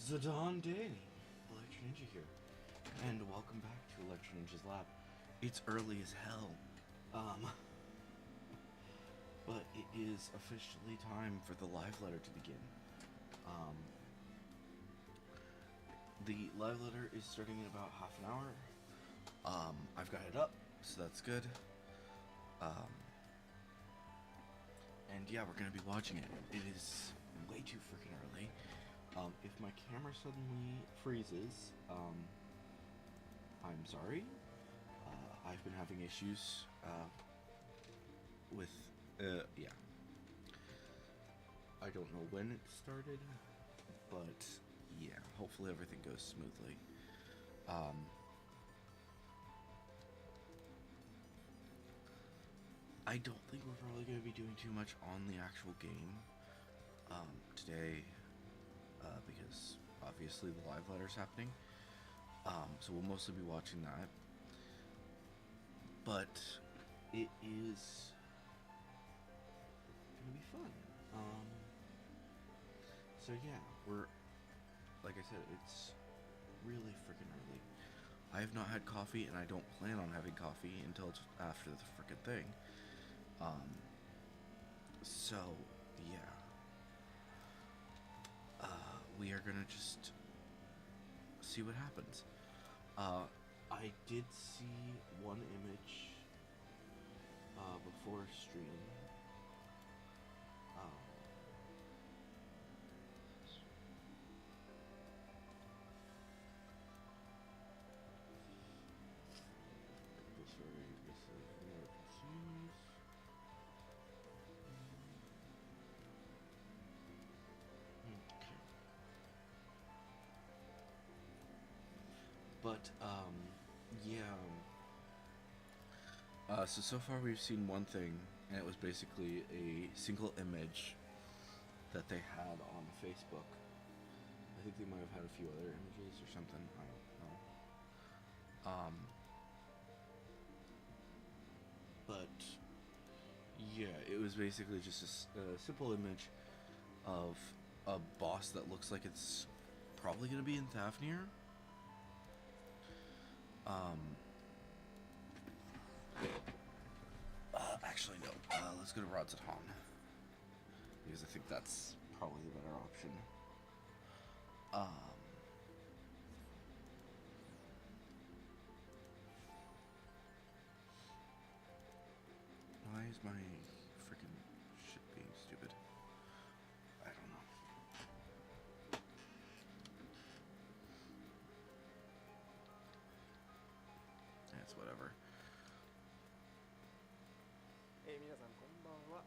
Zidane Day, Electro Ninja here, and welcome back to Electro Ninja's Lab. It's early as hell, but it is officially time for the live letter to begin. The live letter is starting in about half an hour. I've got it up, so that's good. And yeah, we're gonna be watching it. It is way too freaking early. If my camera suddenly freezes, I'm sorry. I've been having issues with, yeah. I don't know when it started, but yeah, hopefully everything goes smoothly. I don't think we're probably going to be doing too much on the actual game today, because obviously the live letter's happening. So we'll mostly be watching that. But it is going to be fun. So yeah, like I said, it's really freaking early. I have not had coffee, and I don't plan on having coffee until after the freaking thing. So yeah, we are gonna just see what happens. I did see one image before stream. But, yeah. So far we've seen one thing, and it was basically a single image that they had on Facebook. I think they might have had a few other images or something. I don't know. But, yeah, it was basically just a simple image of a boss that looks like it's probably going to be in Thavnir. Actually, no. Let's go to Radz-at-Han, because I think that's probably the better option. Why is my freaking shit being stupid? I don't know. It's whatever.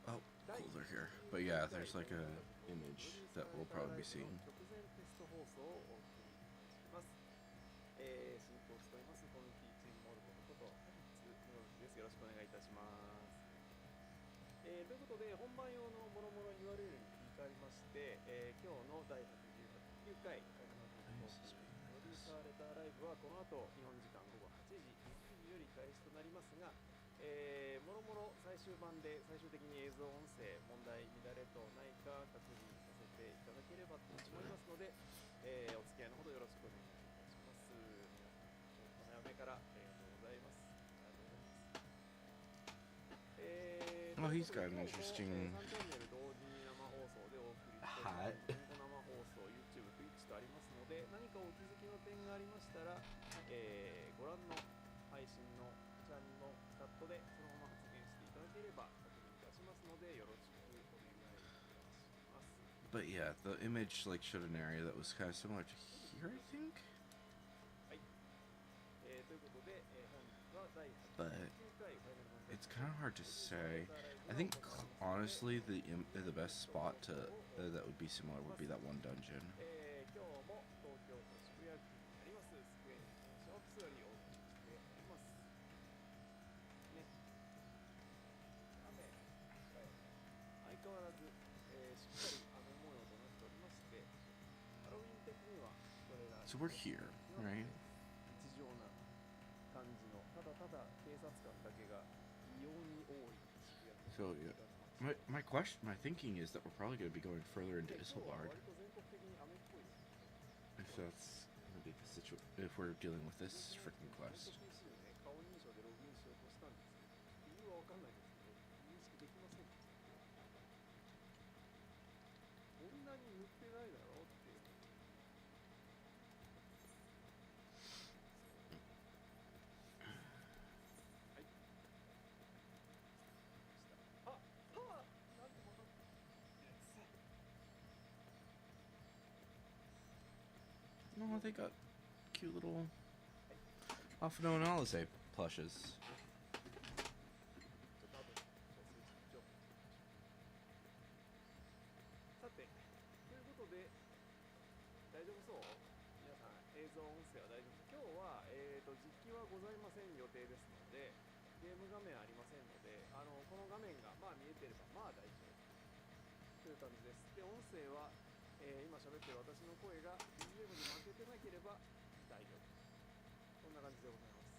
Oh, cool, they're here. But yeah, there's like a image that we'll probably be seeing. Oh, he's got an interesting hat. But yeah, the image like showed an area that was kind of similar to here, I think. But it's kind of hard to say. I think honestly, the best spot to that would be similar would be that one dungeon. So we're here, right? So yeah, my thinking is that we're probably going to be going further into Isilbard. if that's gonna be the situation, if we're dealing with this freaking quest. PC をね、顔認証でログインしようとしたんですけど、理由はわかんないですけど、認識できませんでした。こんなに塗ってないだろうっていう。はい。あ、なんて戻って。No, they got cute little Alphino and Alizé plushes. ちょっと後でそう数値情報をチェックしましょう。さて、ということで、大丈夫そう皆さん、映像、音声は大丈夫です。今日は、実機はございません予定ですので、ゲーム画面ありませんので、この画面がまあ見えてればまあ大丈夫という感じです。で、音声は、今喋ってる私の声が BGM に負けてなければ大丈夫。こんな感じでございます。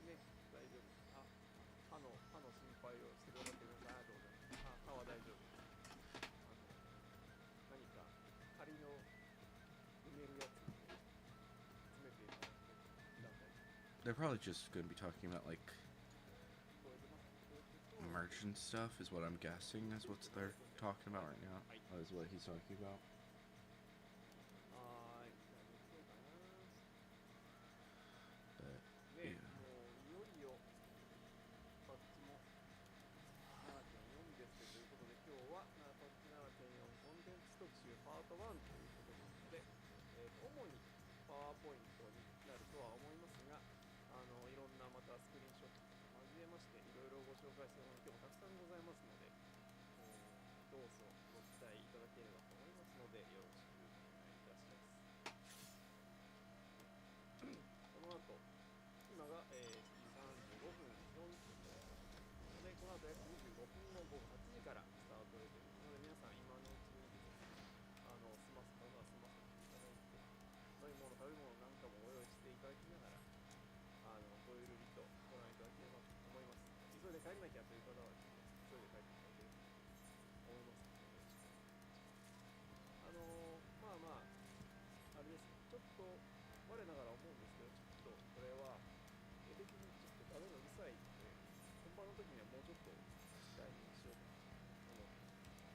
ね、大丈夫。歯の心配をしてくださって皆さんありがとうございます。歯は大丈夫です。何か仮の埋めるやつにね、詰めていただくと普段大丈夫。They're probably just gonna be talking about like 聞こえてます聞こえてそう。 merchant stuff, is what I'm guessing. Is what they're talking about right now. はい。Is what he's talking about. 大丈夫そうかな。 But ね、 yeah. もういよいよパッチも7.4ですということで、今日はパッチ7.4コンテンツ特集パート1ということなので、主にパワーポイントになるとは思いますが、いろんなまたスクリーンショットとか交えましていろいろご紹介するもの今日もたくさんございますので、どうぞご期待いただければと思いますのでよろしくお願いいたします。この後今が、7時35分4分でございますので、この後約25分後午後8時からスタート予定ですので、皆さん今のうちにですね、済ませたのは済ませていただいて、飲み物食べ物なんかもご用意していただきながら、ごゆるりとご覧いただければと思います。急いで帰んなきゃという方はですね、急いで帰っていただければと思いますので、よろしくお願いいたします。まあまあ、あれですね、ちょっと我ながら思うんですけど、ちょっとこれは絵的にちょっと画面がうるさいので、本番の時にはもうちょっと控えめにしようかなと思っています。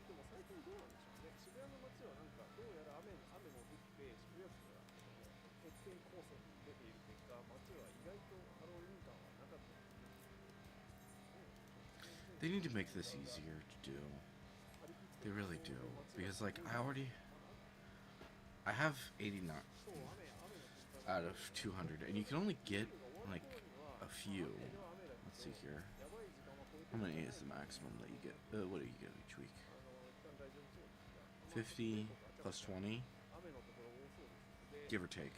でも最近どうなんでしょうね、渋谷の街はなんかどうやら雨も降って渋谷区が徹底抗戦に出ている結果、街は意外とハロウィン感はなかったですね。どうなんでしょう、記念剪 They 定 need to のmake 時 this 間が easier to do. 張り切って They 仮 really 装 do. で街が Because す like ごい I 賑わっ already てまだあるのかな。 I have 89そう、雨の心配もあ out る of ようで、と 200, こ and ろ you で can only セー get ルが終わる like 頃には、a まあ、few. 雨は雨だけ Let's ど see here. やばい時間は超えて How るんじゃ many な is い the かという maximum ような that you こと get? を、What do you get each week? 一旦大丈夫そうですが、まあちょっと 50 結構ガチャガ plus チャ 20, 雨のところ多そうですので、give or take.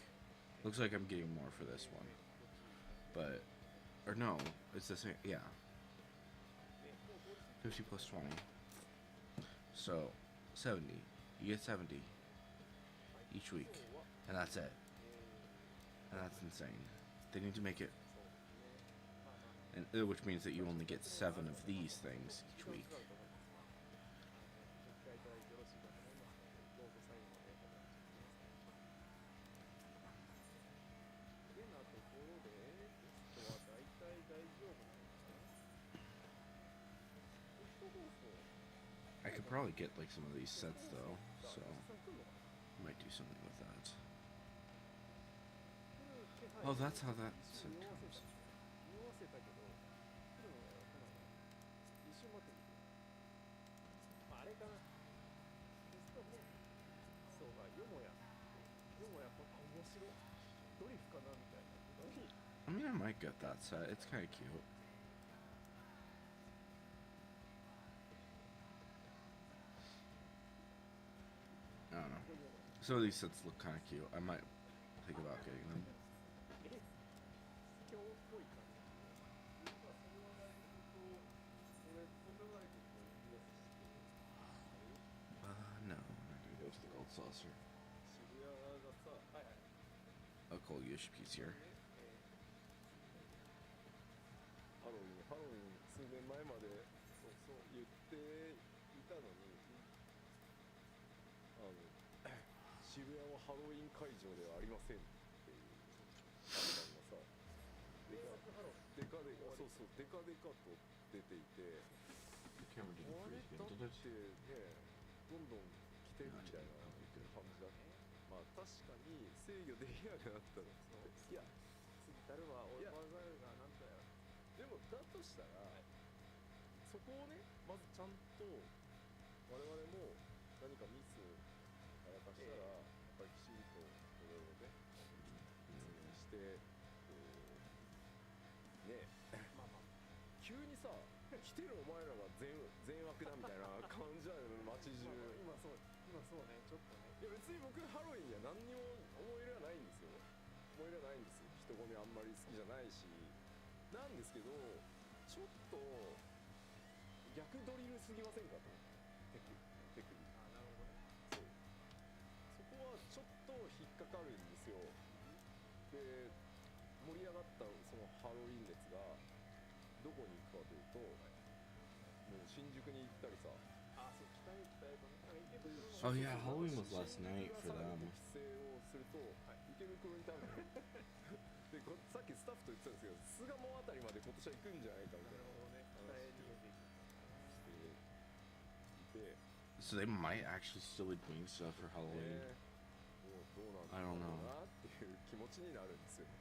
Looks like I'm getting more for this one. ご注意いただければ But, と思います。 or no, it's the same. Yeah, ね、もう通り過ぎてる 50 人も plus い 20. ますので、So, 70. You get 70はい、each 今 week. 日は、And that's it. ま And あ that's insane. They need to make it, そうですね。まあまあまあ、and which means that you ちょっ only と get 説明があ 7 る of ので、まあ these その説 things 明に each 時間 week. かかると思いますが、ご期待いただいてよろしいかと思いますので、どうぞ最後までお楽しみください。てなところで、テストは大体大丈夫なのかな。テスト放送、I could probably get like some of these sets though, さ so あ、実際来るのかな。 I might do something with that. 来る気配 Oh, を that's how ちょっと that 一 set 瞬匂わせた。 comes. 匂わせたけど、来るのやら来ないのやら一瞬待ってみて。まああれかな、テスト放送がよもやこれ面白いドリフかなみたいなことに I mean, I might get that set. It's kind of cute. I don't know. ここには Some of these sets look kind of cute. I might think about getting them. 今日っぽい感じで、まあそれはだいぶとそれとんでもないことを言わせてNo, I'm not gonna go to the gold saucer. 渋谷がさ、はいはい、 I'll call you a piece これ here. ね、ハロウィンがハロウィン数年前まで言っていたのに、渋谷はハロウィン会場ではありませんっていう看板がさ、デカデカそうそうデカデカと出ていて、 The camera didn't あれ freeze だ again, っ did て it? ね、どんどん来てるみたいな感じだ。まあ確かに制御できなくなったら、いや過ぎたるは追いいやざるがなんとやら。でもだとしたら、そこをねまずちゃんと我々も何かミスやらかしたら、やっぱりきちんとそれをね説明して、ねまあまあ急にさ来てるお前らが善悪だみたいな感じなのよ街中。今そうね、ちょっとね。いや別に僕ハロウィンには何にも思い入れはないんですよ。思い入れはないんです。人混みあんまり好きじゃないしなんですけど、ちょっと逆ドリルすぎませんかと。テクニック。あ、なるほどね。そこはちょっと引っかかるんですよ。で盛り上がったそのハロウィン熱がどこに行くかというと、もう新宿に行ったりさ。あ、そう、北に行ったやつね。なんか池袋の Oh yeah, Halloween was last night for them. 規制をすると、池袋に多分でさっきスタッフと言ってたんですけど、巣鴨あたりまで今年は行くんじゃないかみたいななるほどね。北へ逃げていく。していて、 So they might actually still be doing stuff for Halloween. もうどうなんだ I ろ don't う know. なっていう気持ちになるんですよ。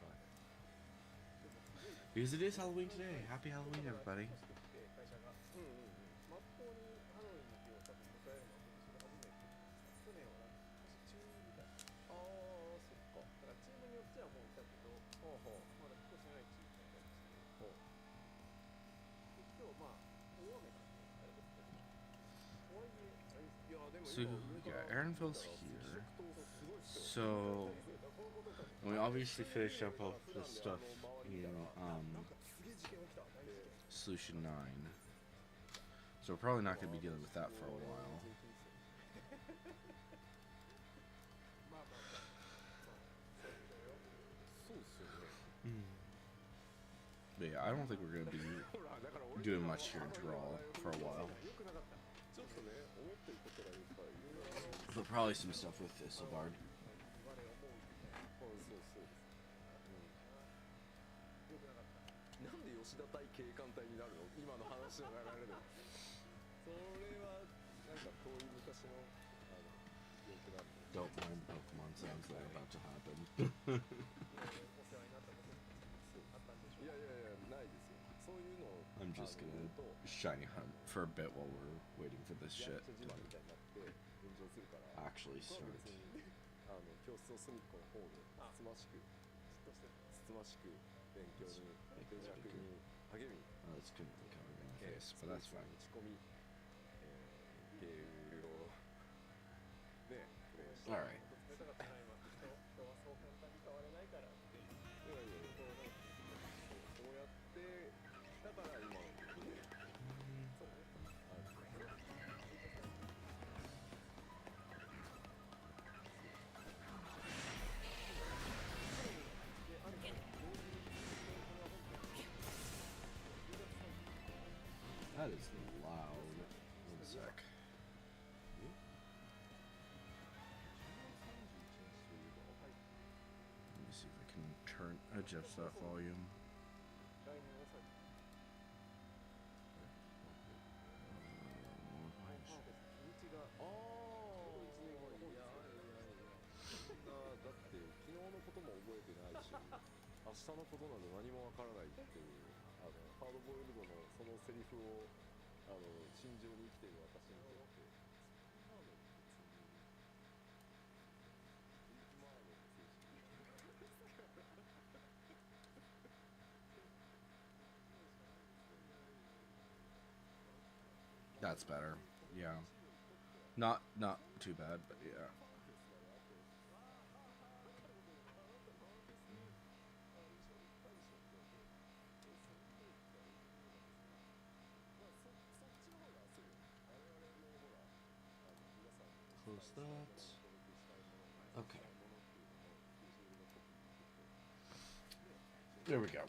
はい。 Because it is Halloween today. Happy Halloween, everybody. 会社がまっとうにハロウィンの日を多分迎えるのは今年で初めて。去年はなんか昔中みたいな。ああそっか。だからチームによってはもういたけど、はあはあまだ来てないチームがいたりして。はあ。で今日まあ大雨なんであれですけど、とはいえあれです。いやでも So 今上から yeah, Aaronville's 見たら here. 赤色灯すごいっすよ。 So we obviously finished up all the stuff in なんかすげえ事件起きた。大事件。 Solution 9. So we're probably not going to be dealing with that for a while. まあまあまあそうっすよね。 But yeah, I don't think we're going to be ほらだから俺 doing much here in Drawl for a while. よくなかった。ちょっとね思ってることがいっぱいいろいろある。 But probably some stuff with Thistlebarb. 我思うみたいな。そうです。よくなかった。なんで吉田対警官隊になるの？今の話の流れで。それはなんか遠い昔の記憶なんで。 Don't mind Pokemon sounds that are about to happen. お世話になったことあったんでしょう。いやいやいやないですよ。そういうのを I'm just gonna shiny hunt for a bit while we're waiting for this や shit んちゃ to 準備みたいになって炎上するから。 actually 僕は start. 別に教室の隅っこの方でつつましく勉強に勉学に励み、Oh, that's couldn't be covered in the face, but that's fine. 打ち込み、ゲームをねプレイして。 Alright. 冷たかったな今。人はそう簡単に変われないからっていう。いやいやいや、そうやってだから今のね、そうね。That is loud. One sec. Let me see if I can adjust that volume. 来年大崎。日にちがああ、1年後の方いやそんなだって昨日のことも覚えてないし明日のことなど何もわからないっていうハードボイルドのそのセリフを心情に生きている私にとってそんなの別にまあ精神 That's better. Yeah. Not too bad, but yeah. Close that. Okay. There we go.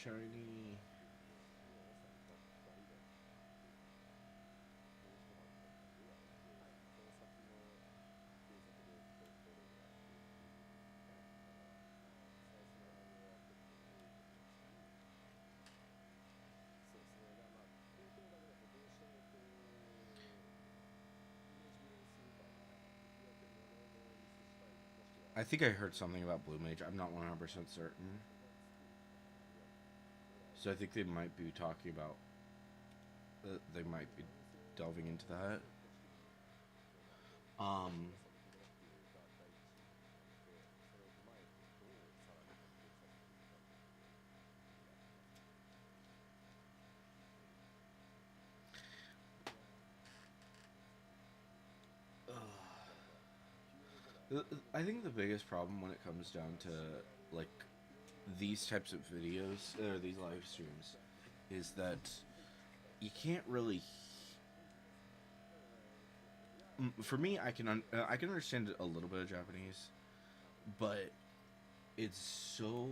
shiny. 朝にばっかりだっていう一晩だったんではなくて、その先の継続でどれぐらいっていうだから最初の内容は結構多いと思うんですけど、そうですね。だから工程だけだとどうしてもこうイメージ見えにするから、できるだけ物のミスしたい、もしくは I think I heard something about Blue Mage. I'm not 100% certain. 素がつくとか何やっていうのは So I think they might be talking about. They might be 何せ delving into that. 動かしても、Um, 操作のフィードバックが第一なので、それを踏まえてどうさらに発展させていくかっていうことを日々やってますね。いやなんか急にほら I think the biggest problem when it comes down to like these types of videos or these live streams is that you can't really. For me, I can understand a little bit of Japanese, but it's so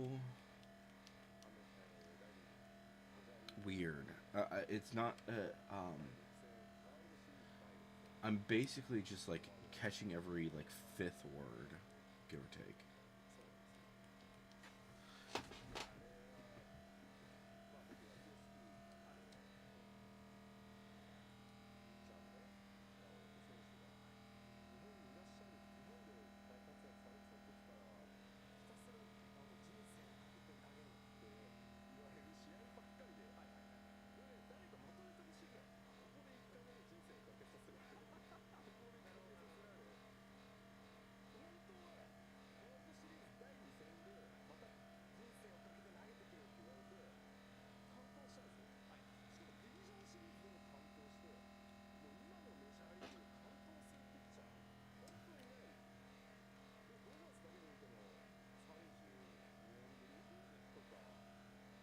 weird. It's not. I'm basically just like catching every like fifth word, give or take. 僕野球好きなんで、ピッチャーのね、山本選手が日本にいらっしゃる、日本で大活躍されてた時から、ひたすら人生をかけて投げるって言われる試合ばっかりで、これね、誰かまとめてほしいぐらい、ここで1回目に人生をかけさせられる、ここでかけさせられる、本当はワールドシリーズ第2戦で、また人生をかけて投げてくれって言われて、完投したんですよ。しかもディビジョンシリーズでも完投して、もう今のメジャーリーグで完投するピッチャー、本当にいない。で、ドジャースだけで見ても32年ぶりとか、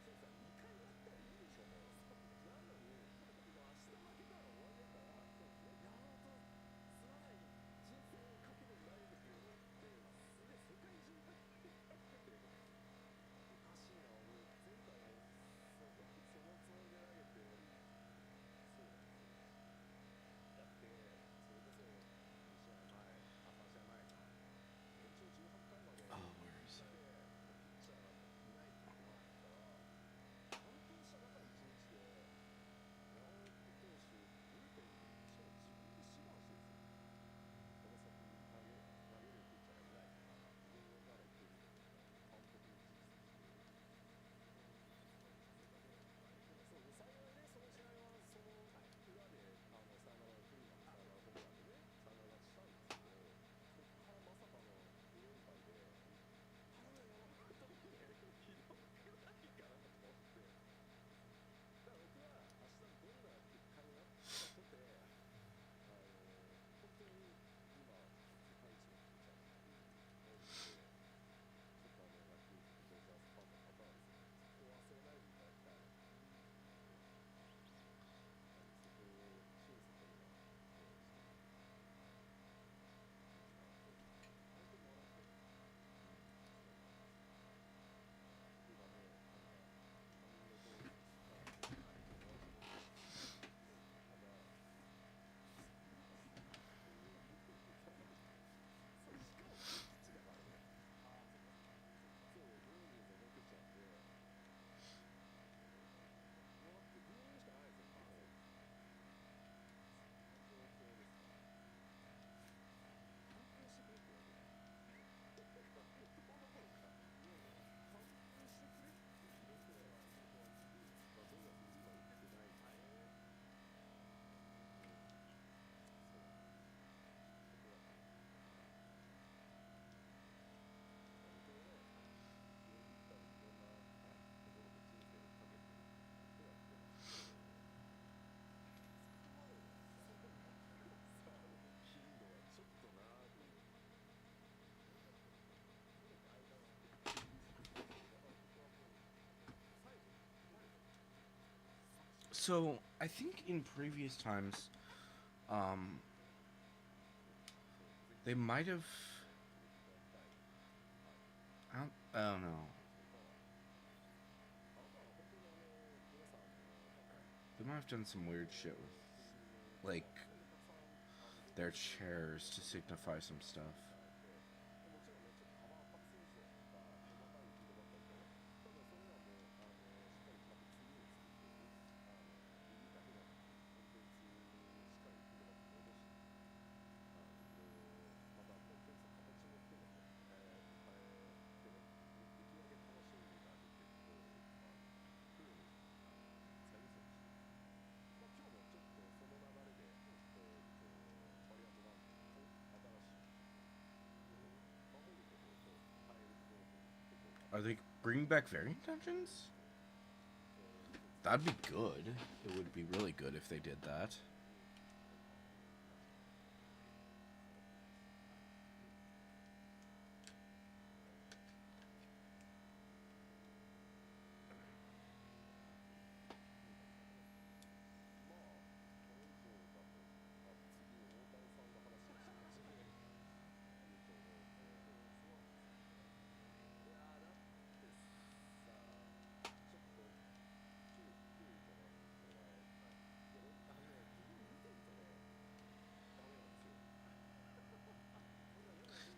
選手は2回なったらいいでしょ、もう。なのに、もう明日負けたら終わりだから、山本、すまない、人生をかけて投げてくれって、すげえ世界中がやってて、おかしいな、俺、前回もそのつもりで投げて、そうなんですよ。だって、それこそ2試合前、3試合前か、延長18回まで行 Oh, っ where is て、it? もうピッチャーがいないってなったら、完投した中1日で、山本投手、ブルペンに、しかも自分で志願してですよ。この先投げるピッチャーがいないから、自分ならいけると思ったら、もう完璧に実績でそう、幸いね、その試合はその裏でサヨナラフリーのサヨナラホームランでね、サヨナラ勝ちしたんですけど、そこからまさかの2連敗で、頼むよ、山本にひどくないかなと思って、だから僕は明日どんな結果になったとて、本当に今、世界一のピッチャーだっていう思うんで、ちょっと野球好きドジャースファンの方はですね、そこを忘れないでいただきたい。なんでそこを心底には、してますね。気にしながら。でも、本当にもらってるんですよ。そうなんですよ。僕がね、なんか、他人事かのようにもらうことを意識してないんですけど、ただ、そうなんですよっていう、そうなんですよ。そう、しかも本拠地だからね。そう、ドラゴンズの本拠地なんで、もらって DNA しかないですよ、基本。そんな状況ですから、完封してくれって言われてるんですよ。完投どころか、もう完封してくれっていう、だから、ドジャース今打ててないんで、本当に、そうなんですよ。そこだけ、僕もね、いろいろ言ったり、いろんなところで人生をかけてるとは言ってますけど、そこまでのさ、頻度はちょっとなーという。とにかく間が空くっていう。そう、だから僕はもう、最後に投げた時、三振取ったんです So I think in previous times, um, そう、ぜ they ひ、might have. 触れていただきたい。はい。I don't know. どうですか、岡は。あなたは本 They might have done some weird shit with, like, their chairs to signify some stuff. もちろんねちょっと幅圧迫戦争とか細かいフィードバックだけど、ただそれらもしっかりまた次に作っていく意義だけじゃなくてコンテンツにしっかりフィードバック戻していく。でまたコンテンツの形も含めて、変えてね、できるだけ楽しんでいただくっていうことを常に最優先にしていく。今日もちょっとその流れで、バリアントダンジョン新しい守るところと変えるところと結構 Are they bringing back variant dungeons? That'd be good. It would be really good if they did that.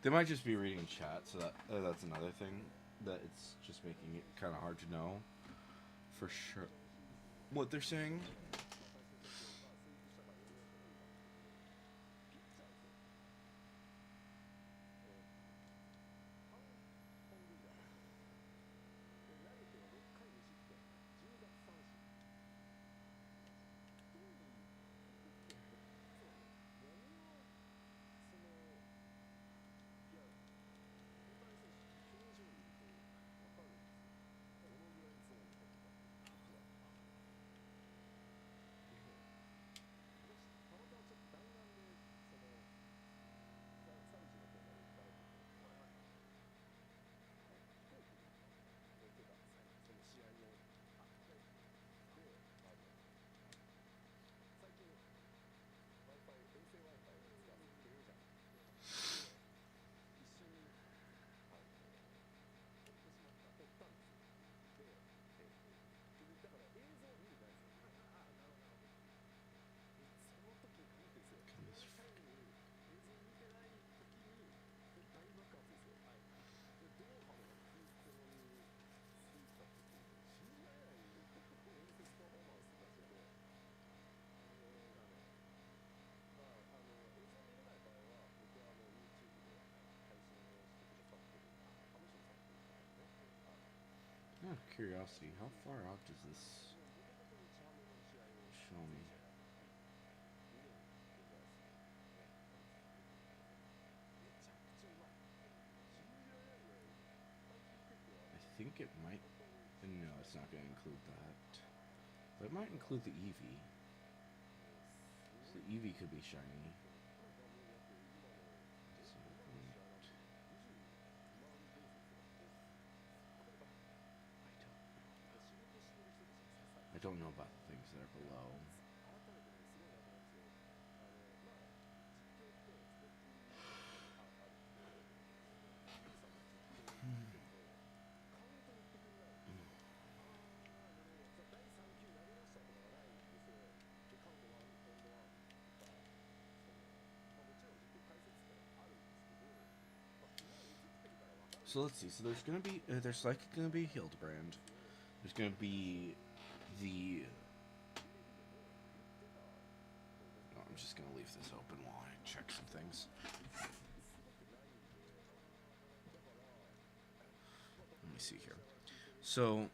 They might just be reading chat, so that's another thing that it's just making it kind of hard to know for sure what they're saying. Out of curiosity, how far out does this show me? I think it might. No, it's not going to include that. But it might include the Eevee. So the Eevee could be shiny. I don't know about the things that are below. So let's see. So there's gonna be there's likely gonna be Hildebrand. There's gonna be the. Oh, I'm just gonna leave this open while I check some things. Let me see here. So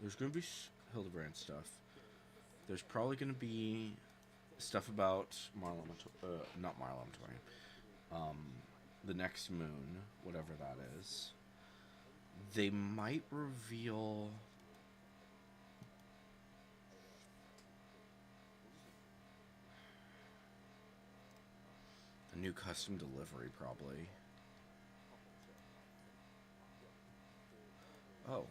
there's gonna be Hildebrand stuff. There's probably gonna be stuff about not Marlon, the next moon, whatever that is. They might reveal a new custom delivery, probably. Oh.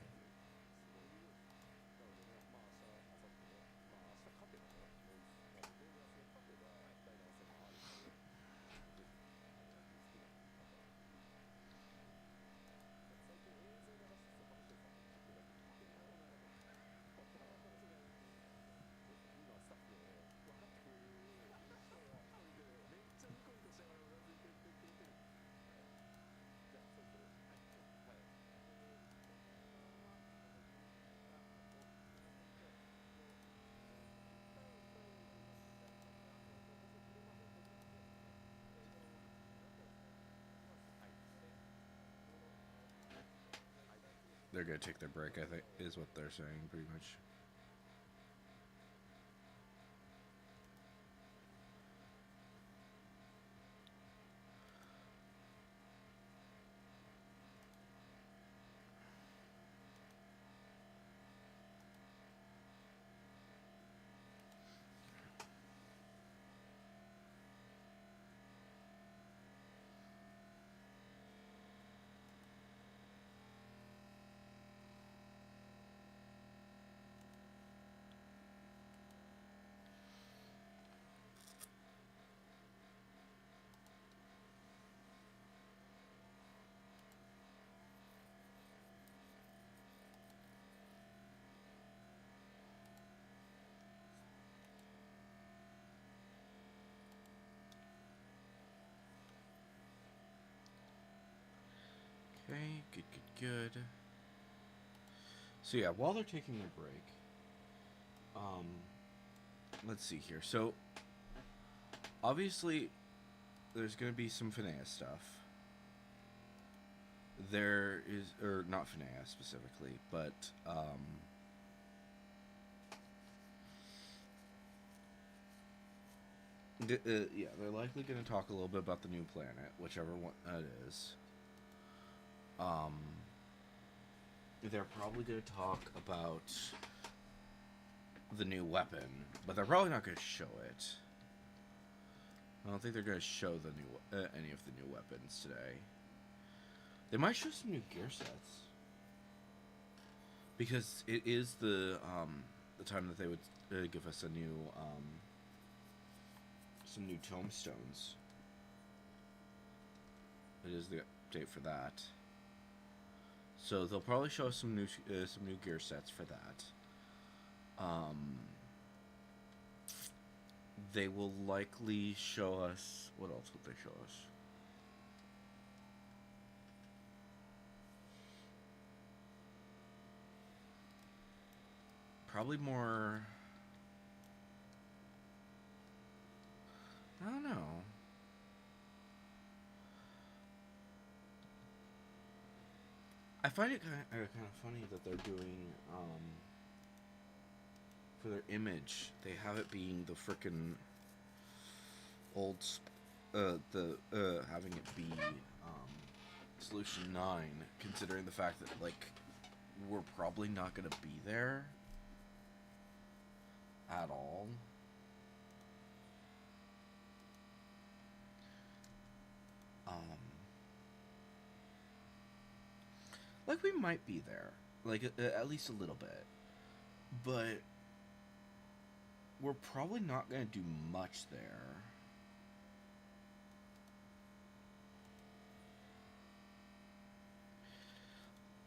they're gonna take their break. I think is what they're saying pretty much. Okay, good. So yeah, while they're taking their break, let's see here. So obviously, there's gonna be some Finea stuff. There is, or not Finea specifically, but yeah, they're likely gonna talk a little bit about the new planet, whichever one it is. They're probably going to talk about the new weapon, but they're probably not going to show it. I don't think they're going to show the new any of the new weapons today. They might show some new gear sets, because it is the time that they would give us a new some new tombstones. It is the update for that. So they'll probably show us some new gear sets for that. They will likely show us, what else would they show us? Probably more. I don't know. I find it kind of funny that they're doing for their image. They have it being the frickin' old, having it be Solution 9, considering the fact that like we're probably not gonna be there at all. Like, we might be there, like, at least a little bit, but we're probably not going to do much there.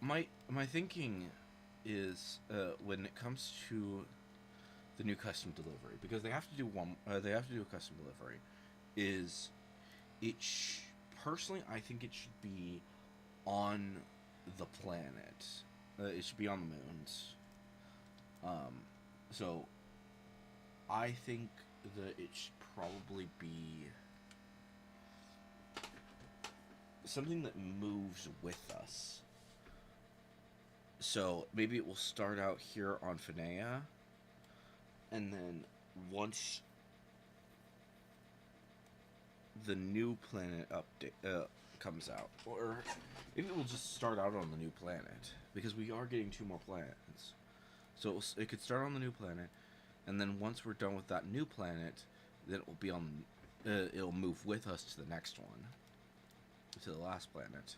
My thinking is, when it comes to the new custom delivery, because they have to do a custom delivery, is it personally, I think it should be on the planet. It should be on the moons. So I think that it should probably be something that moves with us. So maybe it will start out here on Finea, and then once the new planet update comes out, or maybe it will just start out on the new planet, because we are getting 2 more planets. So it could start on the new planet, and then once we're done with that new planet, then it will be on. It'll move with us to the next one, to the last planet.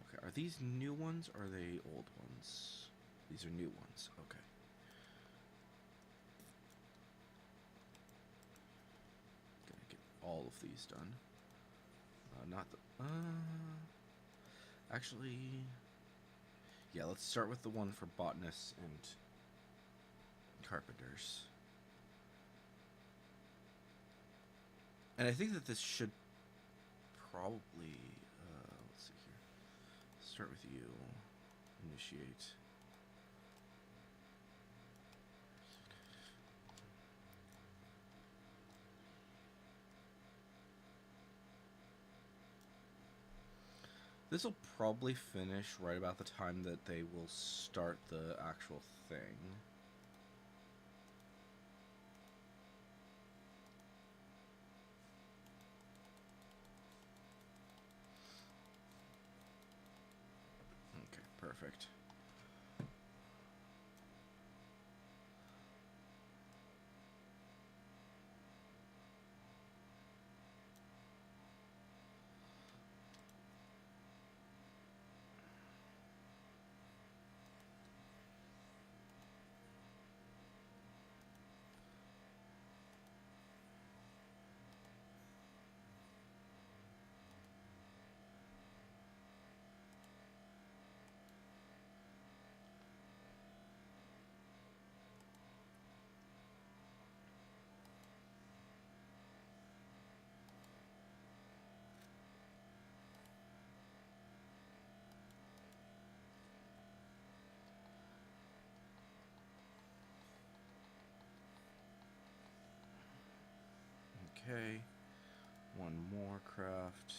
Okay, are these new ones or are they old ones? These are new ones. Okay. Gonna get all of these done. Not the. Actually. Yeah, let's start with the one for botanists and carpenters. And I think that this should probably, let's see here. Start with you. Initiate. This will probably finish right about the time that they will start the actual thing. Okay, perfect. Okay, one more craft.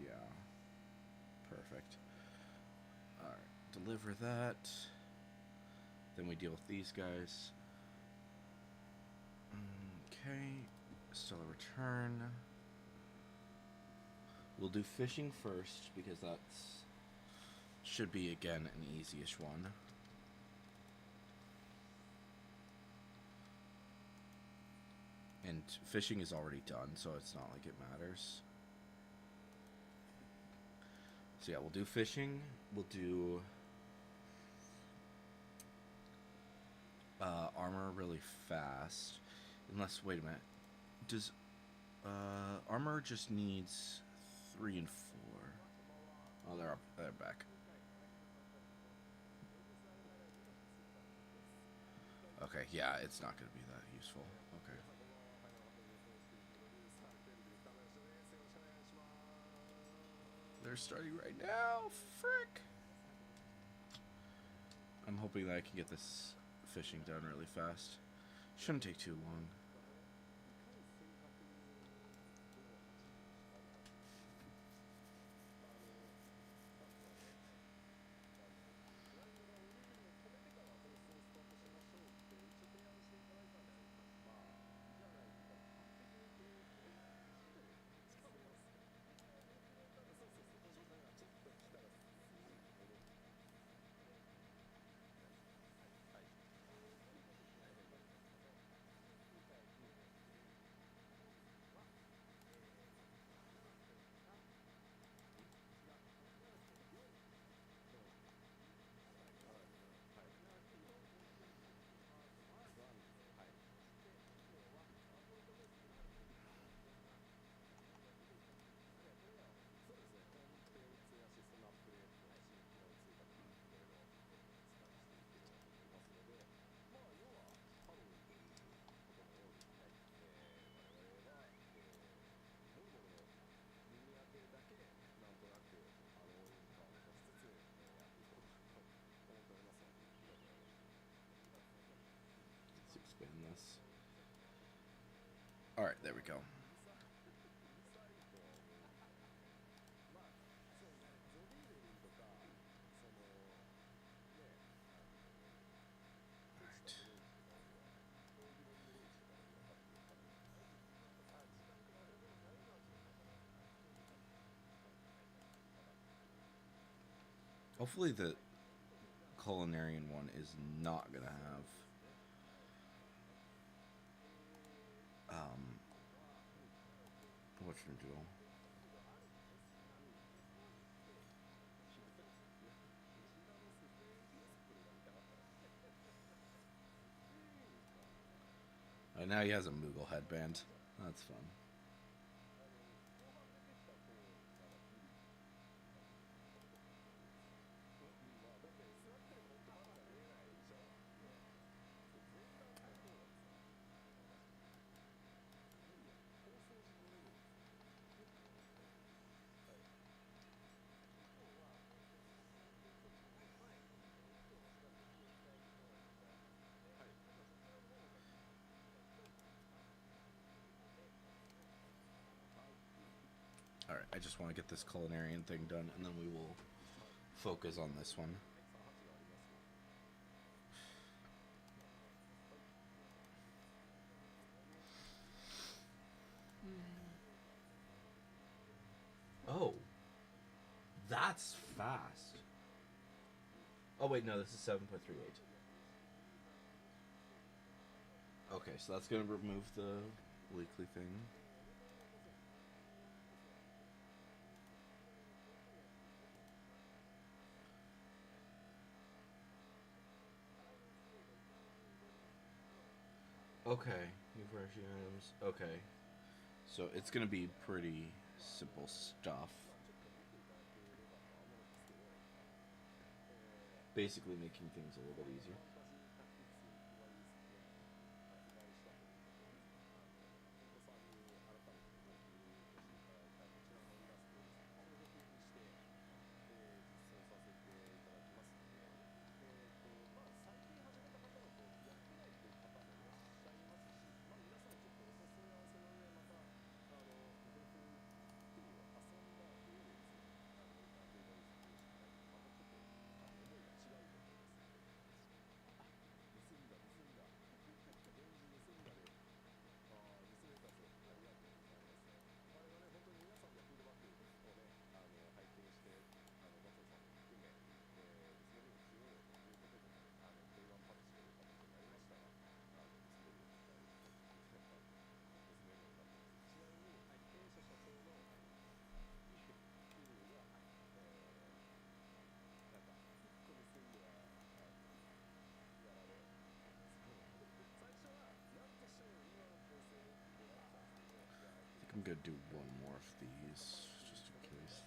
Yeah, perfect. Alright, deliver that. Then we deal with these guys. Okay, still a return. We'll do fishing first because that's should be again an easy-ish one. And fishing is already done, so it's not like it matters. So yeah, we'll do fishing. We'll do armor really fast. Unless, wait a minute. Does armor just needs 3 and 4? Oh, they're back. Okay, yeah, it's not going to be that useful. Okay. They're starting right now. Frick. I'm hoping that I can get this fishing done really fast. Shouldn't take too long. Let's expand this. Alright, there we go. Alright. Hopefully the culinarian one is not gonna have whatchamajiggle. Now he has a Moogle headband. That's fun. Alright, I just want to get this culinarian thing done, and then we will focus on this one. Oh. That's fast. Oh, wait, no, this is 7.38. Okay, so that's going to remove the weekly thing. Okay, new refreshing items. Okay. So it's going to be pretty simple stuff. Basically making things a little bit easier. I'm gonna do one more of these, just in case.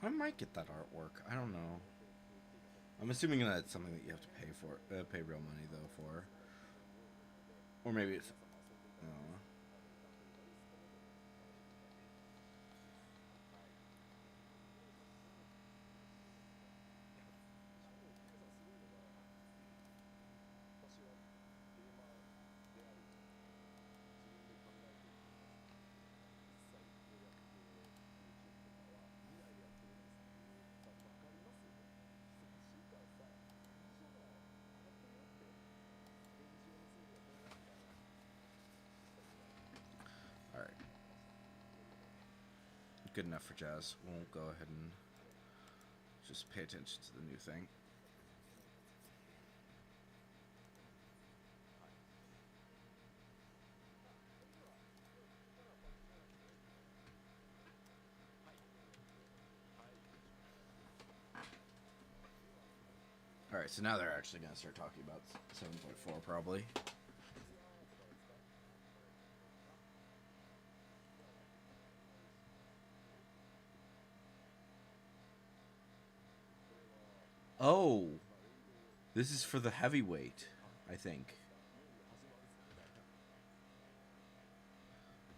I might get that artwork. I don't know. I'm assuming that's something that you have to pay for. Pay real money though for. Or maybe it's. I don't know. All right. Good enough for Jazz. We'll go ahead and just pay attention to the new thing. Alright, so now they're actually going to start talking about 7.4 probably. Oh! This is for the heavyweight, I think.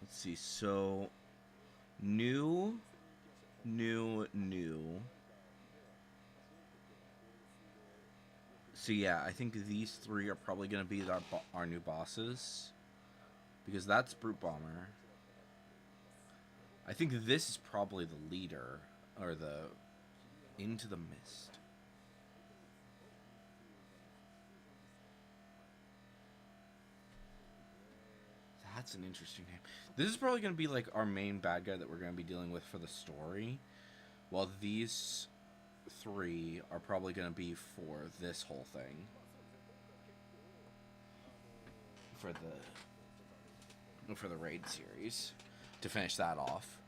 Let's see, so... New. So yeah, I think these three are probably going to be our new bosses. Because that's Brute Bomber. I think this is probably the leader. Or the... Into the Mist. That's an interesting name. This is probably going to be like our main bad guy that we're going to be dealing with for the story. While these three are probably going to be for this whole thing. For the raid series. To finish that off.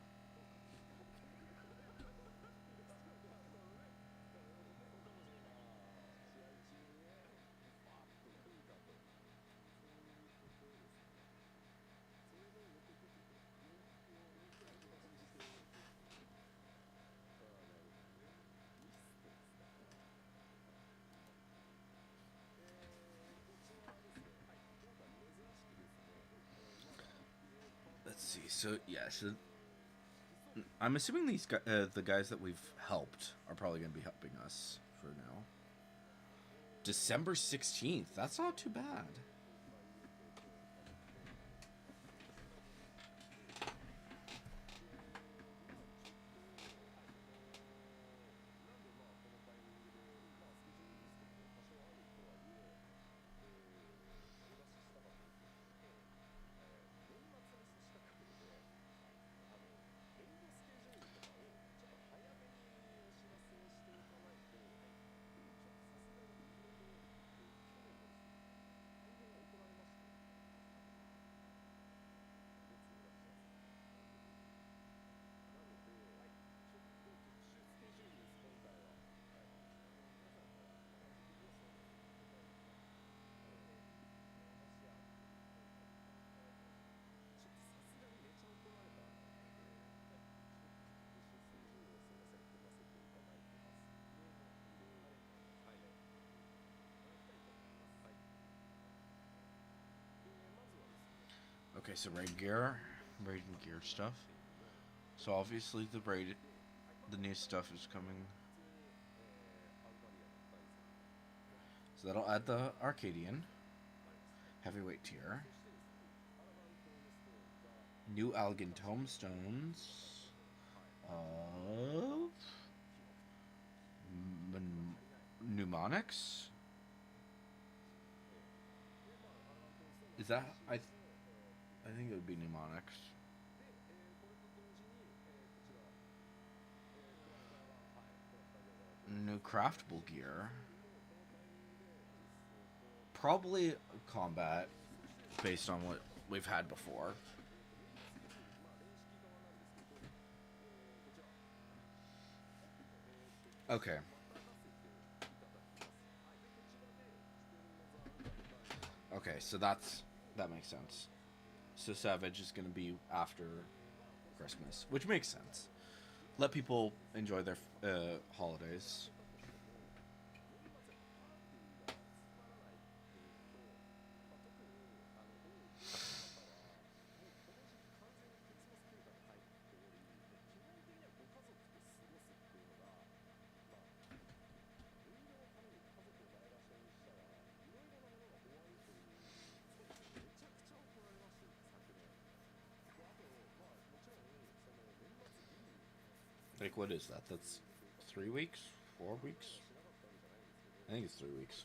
see. So yeah, so I'm assuming the guys that we've helped are probably going to be helping us for now. December 16th. That's not too bad. Okay, so raid and gear stuff. So obviously the new stuff is coming. So that'll add the Arcadian heavyweight tier. New Algan tomestones of mnemonics. Is that I think it would be mnemonics. New craftable gear. Probably combat based on what we've had before. Okay. Okay, so that makes sense. So Savage is going to be after Christmas, which makes sense. Let people enjoy their holidays. Like, what is that? That's 3 weeks? 4 weeks? I think it's 3 weeks.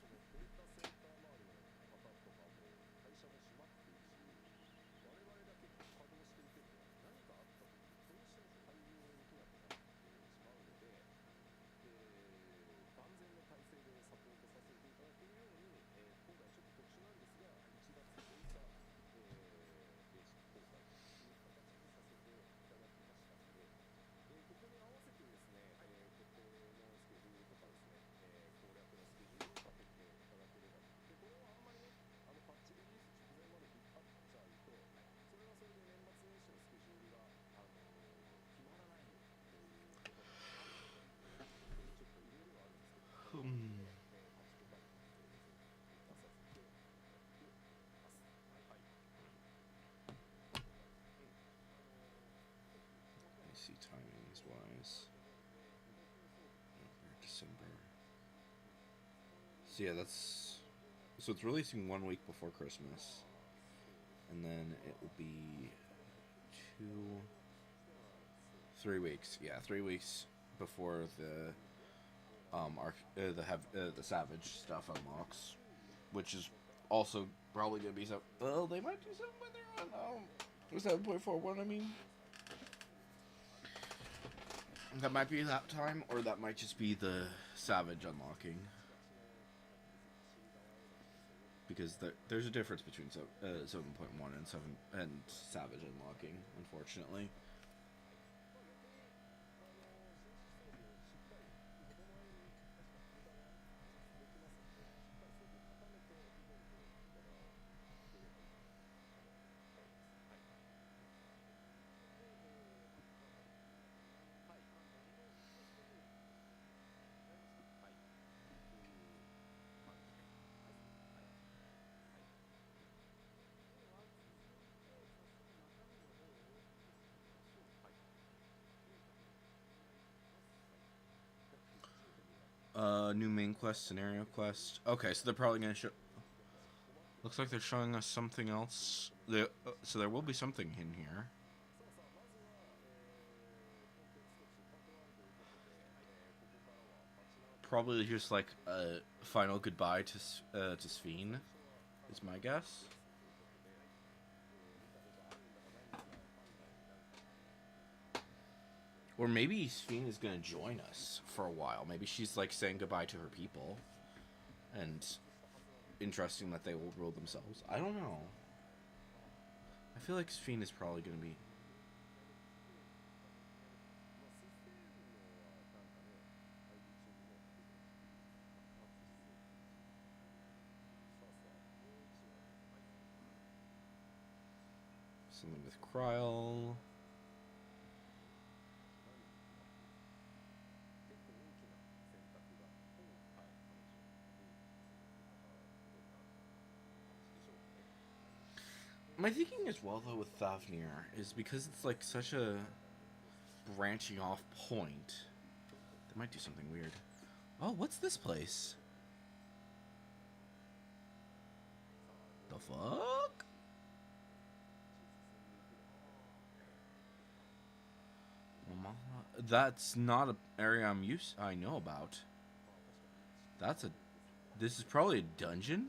See timings wise. December. So yeah, so it's releasing 1 week before Christmas, and then it will be 3 weeks. Yeah, 3 weeks before the the Savage stuff unlocks, which is also probably gonna be some. Well, they might do something with their 7.41. I mean. That might be that time, or that might just be the Savage unlocking. Because there's a difference between 7.1 and Savage unlocking, unfortunately. New main quest, scenario quest. Okay, so they're probably gonna show. Looks like they're showing us something else. So there will be something in here. Probably just like a final goodbye to Sphene, is my guess. Or maybe Sphene is gonna join us for a while. Maybe she's like saying goodbye to her people, and interesting that they will rule themselves. I don't know. I feel like Sphene is probably gonna be. Something with Kryl. My thinking as well, though, with Thavnir is because it's like such a branching off point. They might do something weird. Oh, what's this place? The fuck? That's not an area I know about. This is probably a dungeon?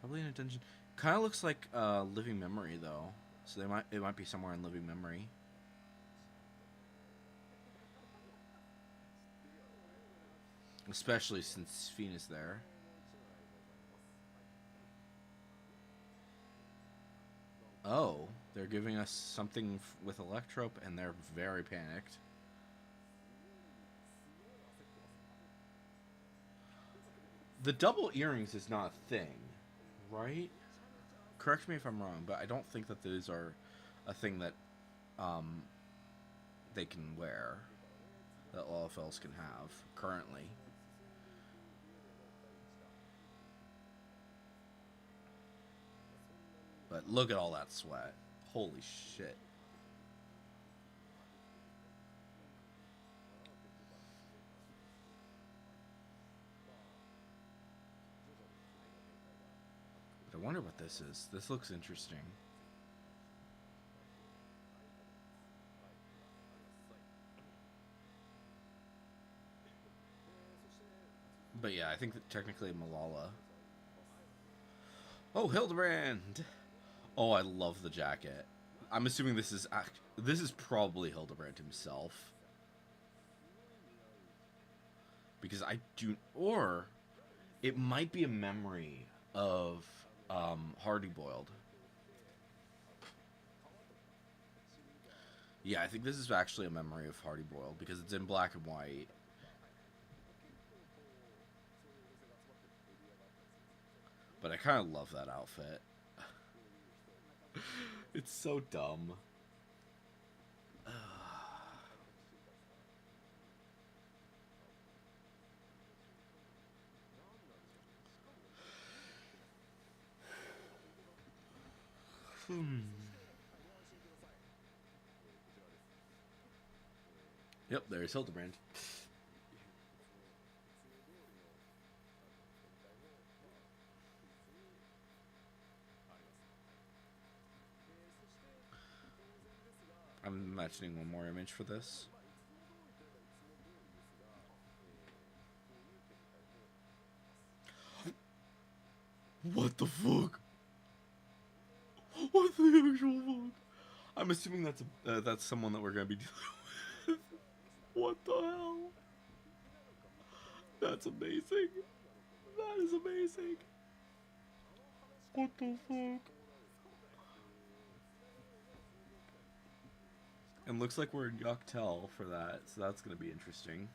Probably in a dungeon. Kind of looks like Living Memory though. So it might be somewhere in Living Memory. Especially since Sphene is there. Oh, they're giving us something with Electrope, and they're very panicked. The double earrings is not a thing, right? Correct me if I'm wrong, but I don't think that those are a thing that they can wear, that LFLs can have currently. But look at all that sweat. Holy shit. But I wonder what this is. This looks interesting. But yeah, I think that technically Malala. Oh, Hildebrand! Oh, I love the jacket. I'm assuming this is probably Hildebrand himself. Because or it might be a memory of Hardy Boiled. Yeah, I think this is actually a memory of Hardy Boiled because it's in black and white. But I kind of love that outfit. It's so dumb. Yep, there's Hildebrand. I'm imagining one more image for this. What the fuck? What the actual fuck? I'm assuming that's someone that we're gonna be dealing with. What the hell? That's amazing. That is amazing. What the fuck? And looks like we're in Yoctel for that, so that's gonna be interesting.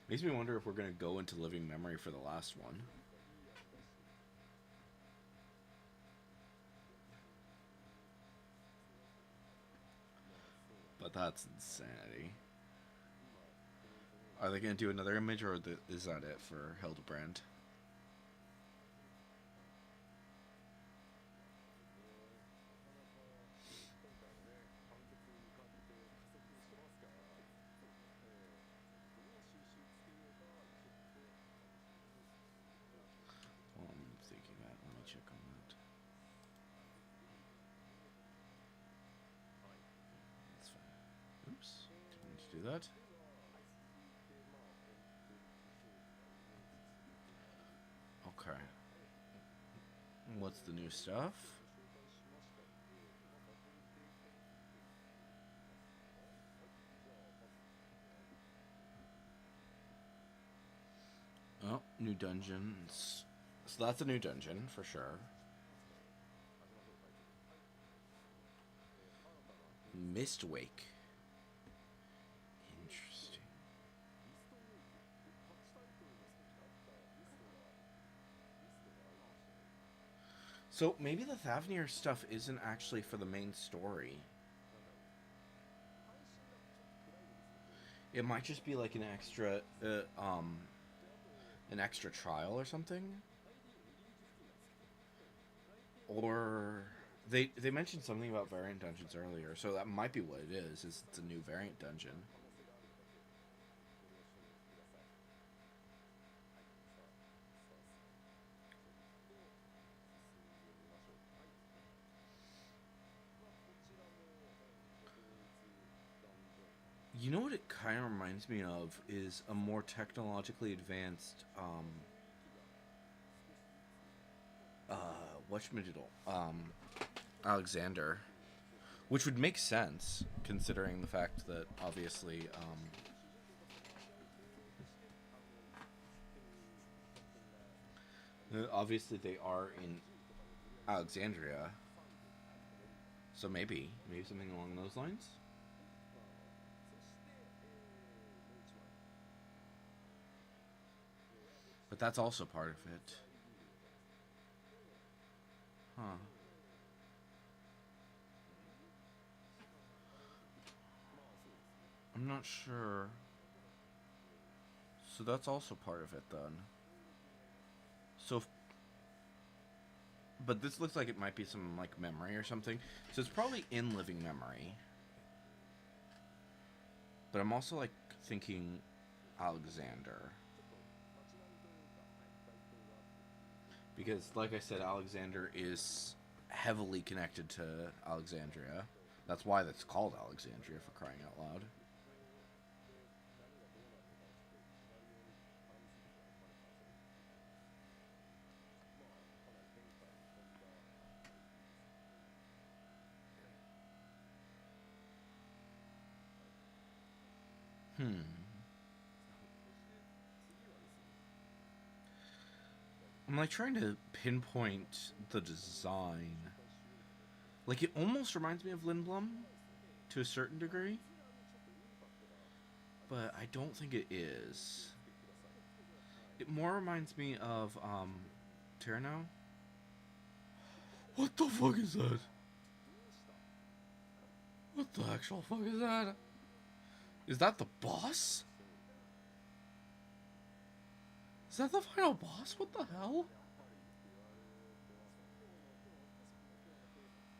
Makes me wonder if we're gonna go into Living Memory for the last one. But that's insanity. Are they gonna do another image, or is that it for Hildebrand? What's the new stuff? Oh, new dungeons. So that's a new dungeon for sure. Mistwake. Interesting. So maybe the Thavnir stuff isn't actually for the main story. It might just be like an extra trial or something. Or they mentioned something about variant dungeons earlier, so that might be what it is. It's a new variant dungeon. You know what it kind of reminds me of is a more technologically advanced whatchamadiddle, Alexander, which would make sense considering the fact that obviously obviously they are in Alexandria, so maybe something along those lines. But that's also part of it. Huh. I'm not sure. So that's also part of it then. So, but this looks like it might be some like memory or something. So it's probably in living memory. But I'm also like thinking Alexander. Because like I said, Alexander is heavily connected to Alexandria. That's why that's called Alexandria, for crying out loud. I'm like trying to pinpoint the design. Like it almost reminds me of Lindblom to a certain degree. But I don't think it is. It more reminds me of Terranau. What the fuck is that? What the actual fuck is that? Is that the boss? Is that the final boss? What the hell?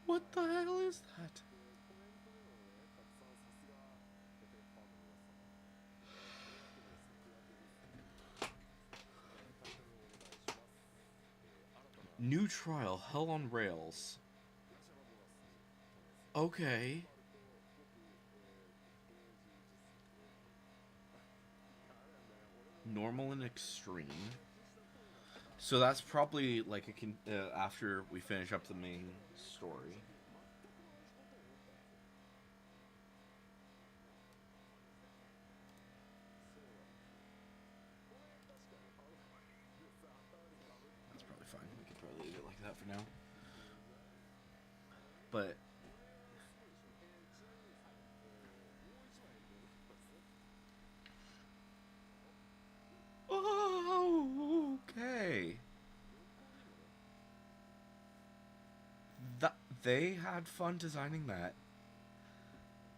What the hell is that? New trial, Hell on Rails. Okay. Normal and extreme. So that's probably like after we finish up the main story. That's probably fine. We can probably leave it like that for now. But oh, okay. They had fun designing that.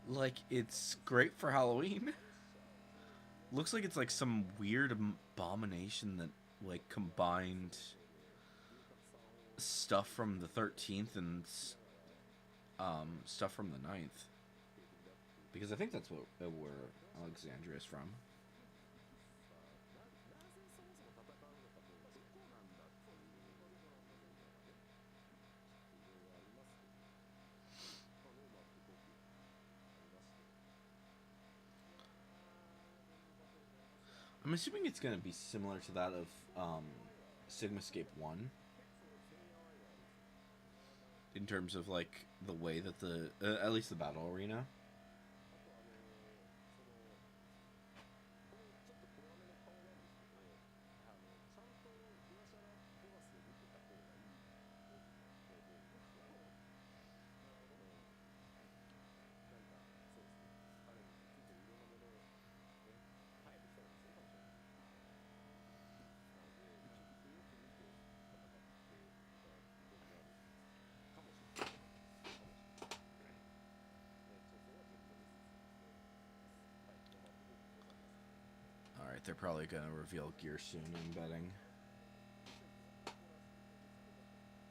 Like, it's great for Halloween. Looks like it's like some weird abomination that like combined stuff from the 13th and stuff from the 9th. Because I think that's where Alexandria is from. I'm assuming it's going to be similar to that of Sigmascape 1. in terms of like the way that the at least the battle arena. あとちょっと怖めの顔なんですけど、ちゃんとグラシャラ・ボガスを見てた方がいいと思うんですよ。なんかそうですね。彼についてるいろんなものをね、生えてきたりもするかもしれない。なのでちょっとよく見て戦っていただくことになるかもしれない。かもしれない。挑戦は順調です。はい、ロマンの方でございます。All right, they're probably gonna reveal gear soon. I'm betting.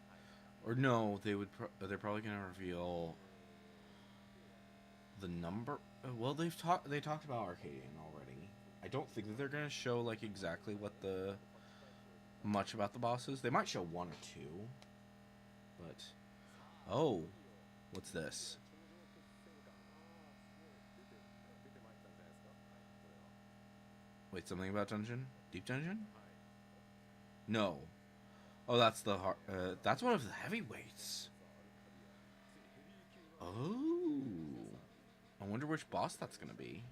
はい。Or no, they would. They're probably gonna reveal the number. Well, They talked about Arcadian already. I don't think that they're gonna show like exactly what the much about the bosses. They might show one or two, but oh, what's this? 頂上決戦感、すごい出てまいったんじゃないですか、これは。Wait, something about dungeon? Deep dungeon? はい。 No. Oh, that's the hard. That's one of the heavyweights. さあ、アルカディア、ついにヘビー級が Oh. I wonder which boss that's gonna be.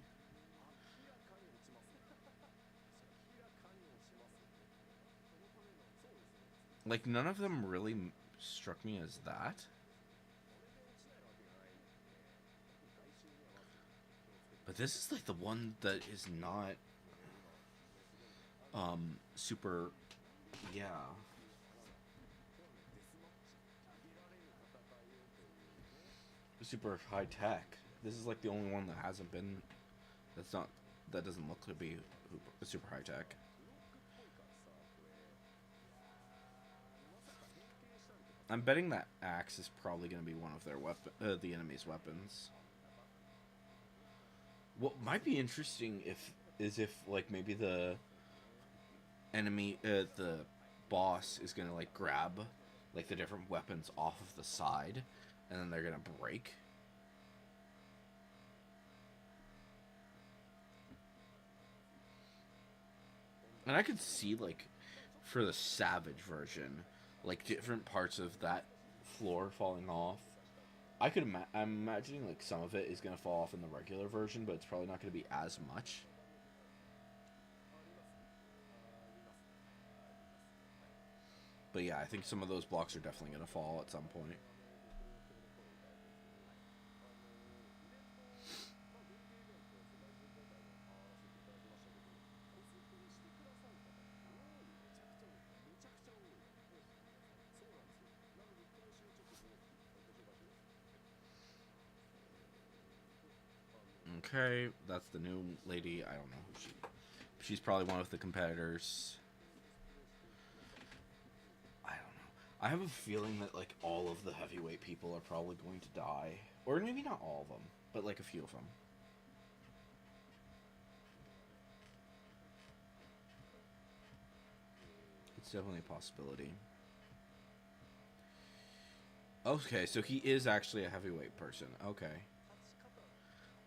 明らかに落ちますね。明らかに落ちますよね、これは。そうですね。Like none of them really struck me as that. これで落ちないわけがないんで、特に外周にはまず気をつけて。 But this is like the one that is not 今、ね、すごいね。super. Yeah. これはね、デスマッチ、逃げられる戦いをというね。Super high tech. This is like the only one that hasn't been. That's not. That doesn't look to be super high tech. ブロックっぽいからさ、これ。まさか変形したりとかさ。 I'm betting that axe is probably going to be one of their the enemy's weapons. What might be interesting if like maybe the enemy, the boss is going to like grab like the different weapons off of the side, and then they're going to break. And I could see like for the savage version, like different parts of that floor falling off. I'm imagining like some of it is gonna fall off in the regular version, but it's probably not gonna be as much. ありますね。ありますね。はい。ありますね。はい。But yeah, I think some of those blocks are definitely gonna fall at some point. ご好評の声をいただいてるんですけど、イベント、まあ、電気イベント、世界中今回も回らせていただきましたけど、コスプレしてくださる方が多い、めちゃくちゃ多い、めちゃくちゃ多い。そうなんですよ。なので、今週ちょっとご紹介します。Okay, that's the new lady. I don't know who she's probably one of the competitors. I don't know. I have a feeling that like all of the heavyweight people are probably going to die, or maybe not all of them, but like a few of them. It's definitely a possibility. Okay, so he is actually a heavyweight person. Okay.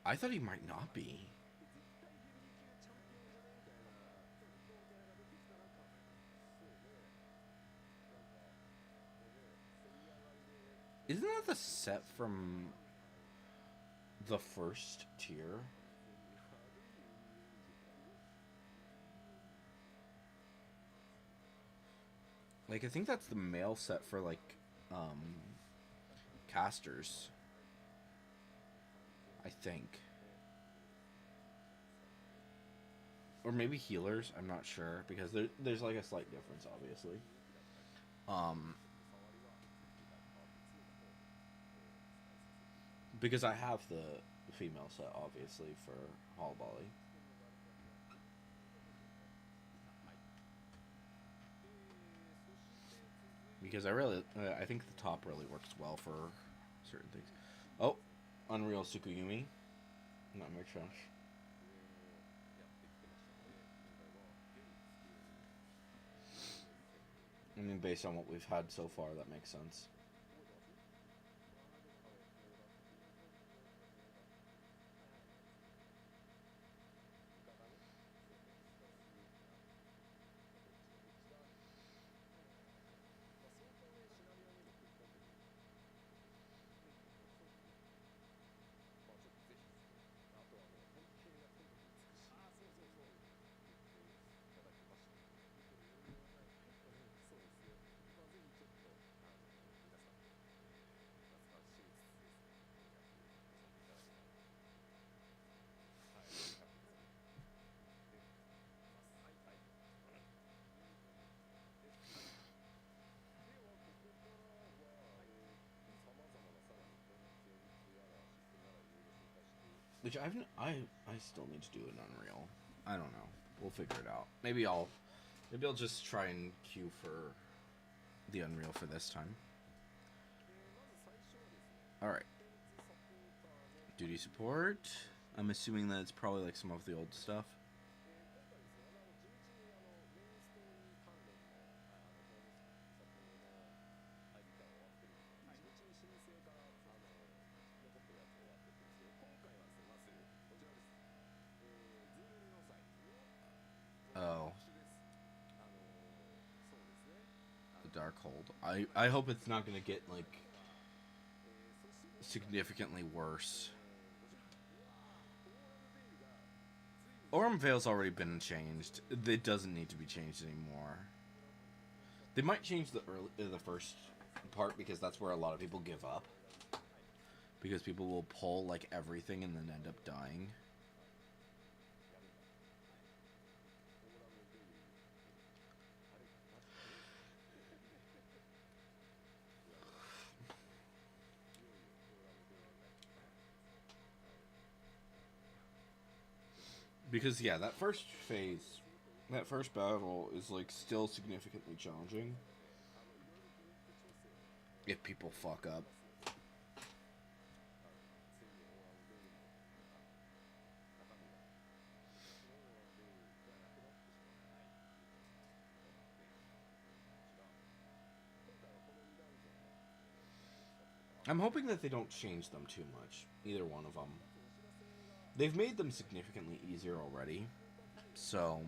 I thought he might not be. 絶対ヘビー級チャンピオンじゃねみたいな、そうキャラが出てきたらそうね、なんかね、競り上がりで Isn't that the set from the first tier? 完全に悪いイメージが。Like I think that's the male set for like casters. I think. Or maybe healers, I'm not sure, because there's like a slight difference, obviously. Because I have the female set, obviously, for Holobali. Because I think the top really works well for certain things. Oh, Unreal Tsukuyumi. That makes sense. I mean, based on what we've had so far, that makes sense. Which I still need to do an Unreal. I don't know. We'll figure it out. Maybe I'll just try and queue for the Unreal for this time. Alright. Duty support. I'm assuming that it's probably like some of the old stuff. Oh. The Darkhold. I hope it's not gonna get like significantly worse. Aurum Vale's already been changed. It doesn't need to be changed anymore. They might change the first part because that's where a lot of people give up. Because people will pull like everything and then end up dying. Because yeah, that first phase, that first battle is like still significantly challenging. If people fuck up. I'm hoping that they don't change them too much. Either one of them. They've made them significantly easier already. So...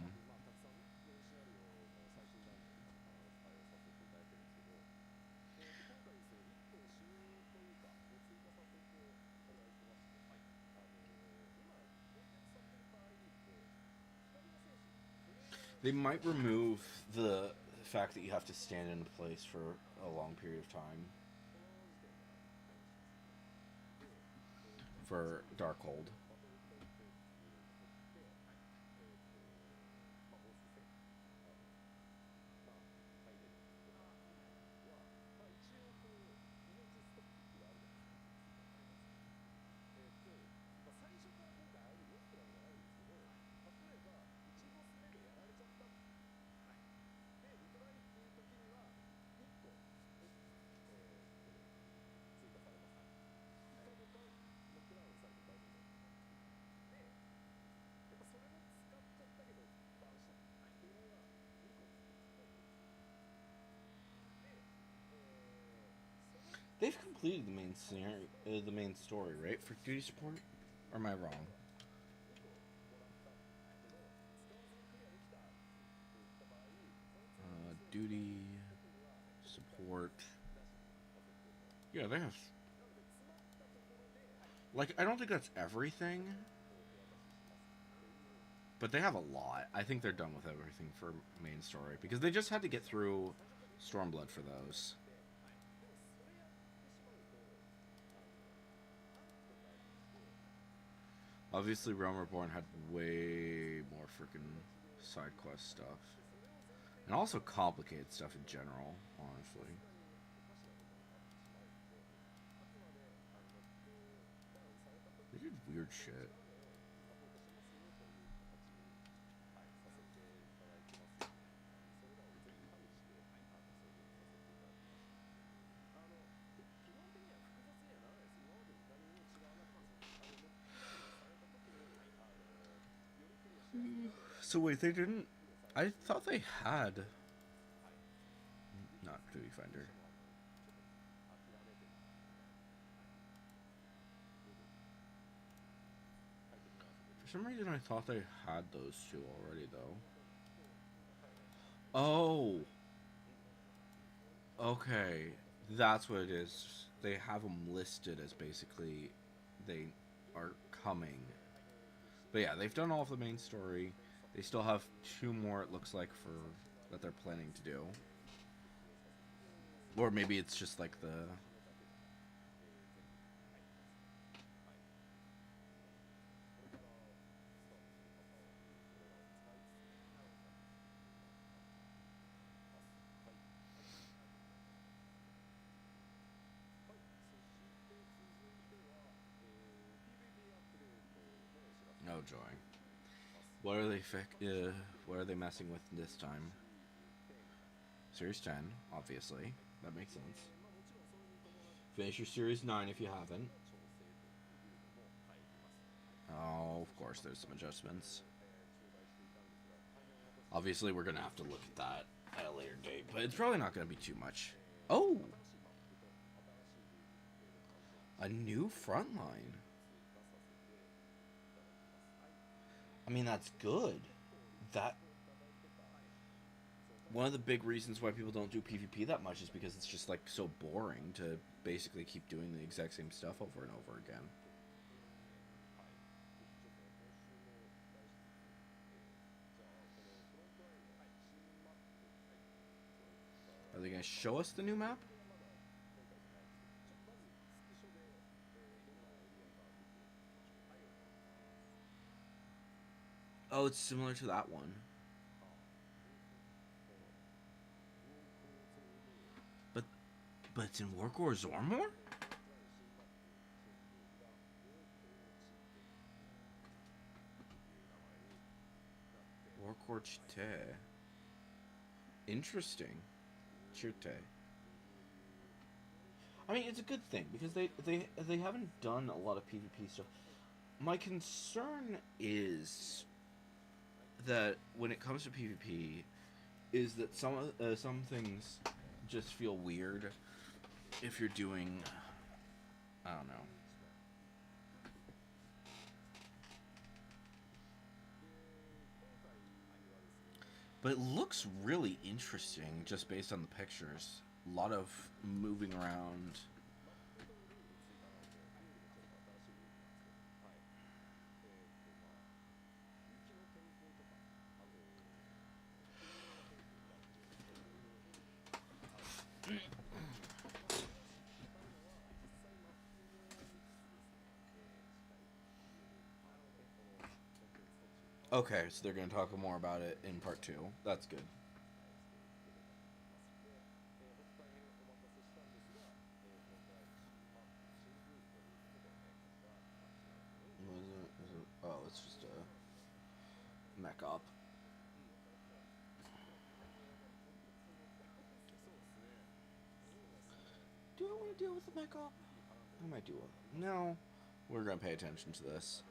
They might remove the fact that you have to stand in place for a long period of time. For Darkhold. They've completed the main scenario, the main story, right? For duty support? Or am I wrong? Duty support. Yeah, they have. Like, I don't think that's everything. But they have a lot. I think they're done with everything for main story. Because they just had to get through Stormblood for those. Obviously, Realm Reborn had way more freaking side quest stuff. And also complicated stuff in general, honestly. They did weird shit. So wait, they didn't... I thought they had... Not Duty Finder. For some reason I thought they had those two already, though. Oh! Okay. That's what it is. They have them listed as basically... They are coming. But yeah, they've done all of the main story. They still have 2 more, it looks like, for that they're planning to do. Or maybe it's just like the... Killjoy. What are they messing with this time? Series 10, obviously. That makes sense. Finish your Series 9 if you haven't. Oh, of course, there's some adjustments. Obviously, we're going to have to look at that at a later date, but it's probably not going to be too much. Oh! A new front line. I mean, that's good. One of the big reasons why people don't do PvP that much is because it's just, like, so boring to basically keep doing the exact same stuff over and over again. Are they going to show us the new map? Oh, it's similar to that one. But it's in Warcore Zormor? Warcore Chite. Interesting. Chite. I mean, it's a good thing because they haven't done a lot of PvP stuff. My concern is that when it comes to PvP, is that some things just feel weird if you're doing, I don't know. But it looks really interesting just based on the pictures. A lot of moving around. Okay, so they're going to talk more about it in part 2. That's good. Oh, it's just a mech op. Do I want to deal with the mech op? I might do it. No, we're going to pay attention to this.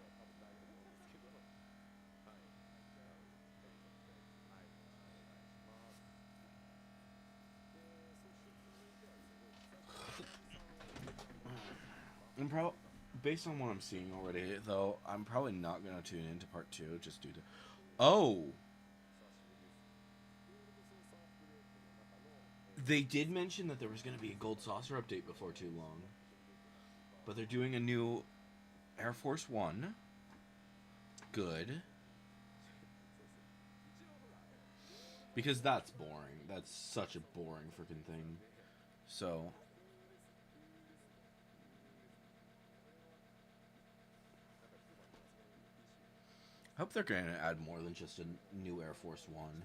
Based on what I'm seeing already, though, I'm probably not going to tune into part 2 just due to... Oh! They did mention that there was going to be a Gold Saucer update before too long. But they're doing a new Air Force One. Good. Because that's boring. That's such a boring freaking thing. So... I hope they're going to add more than just a new Air Force One.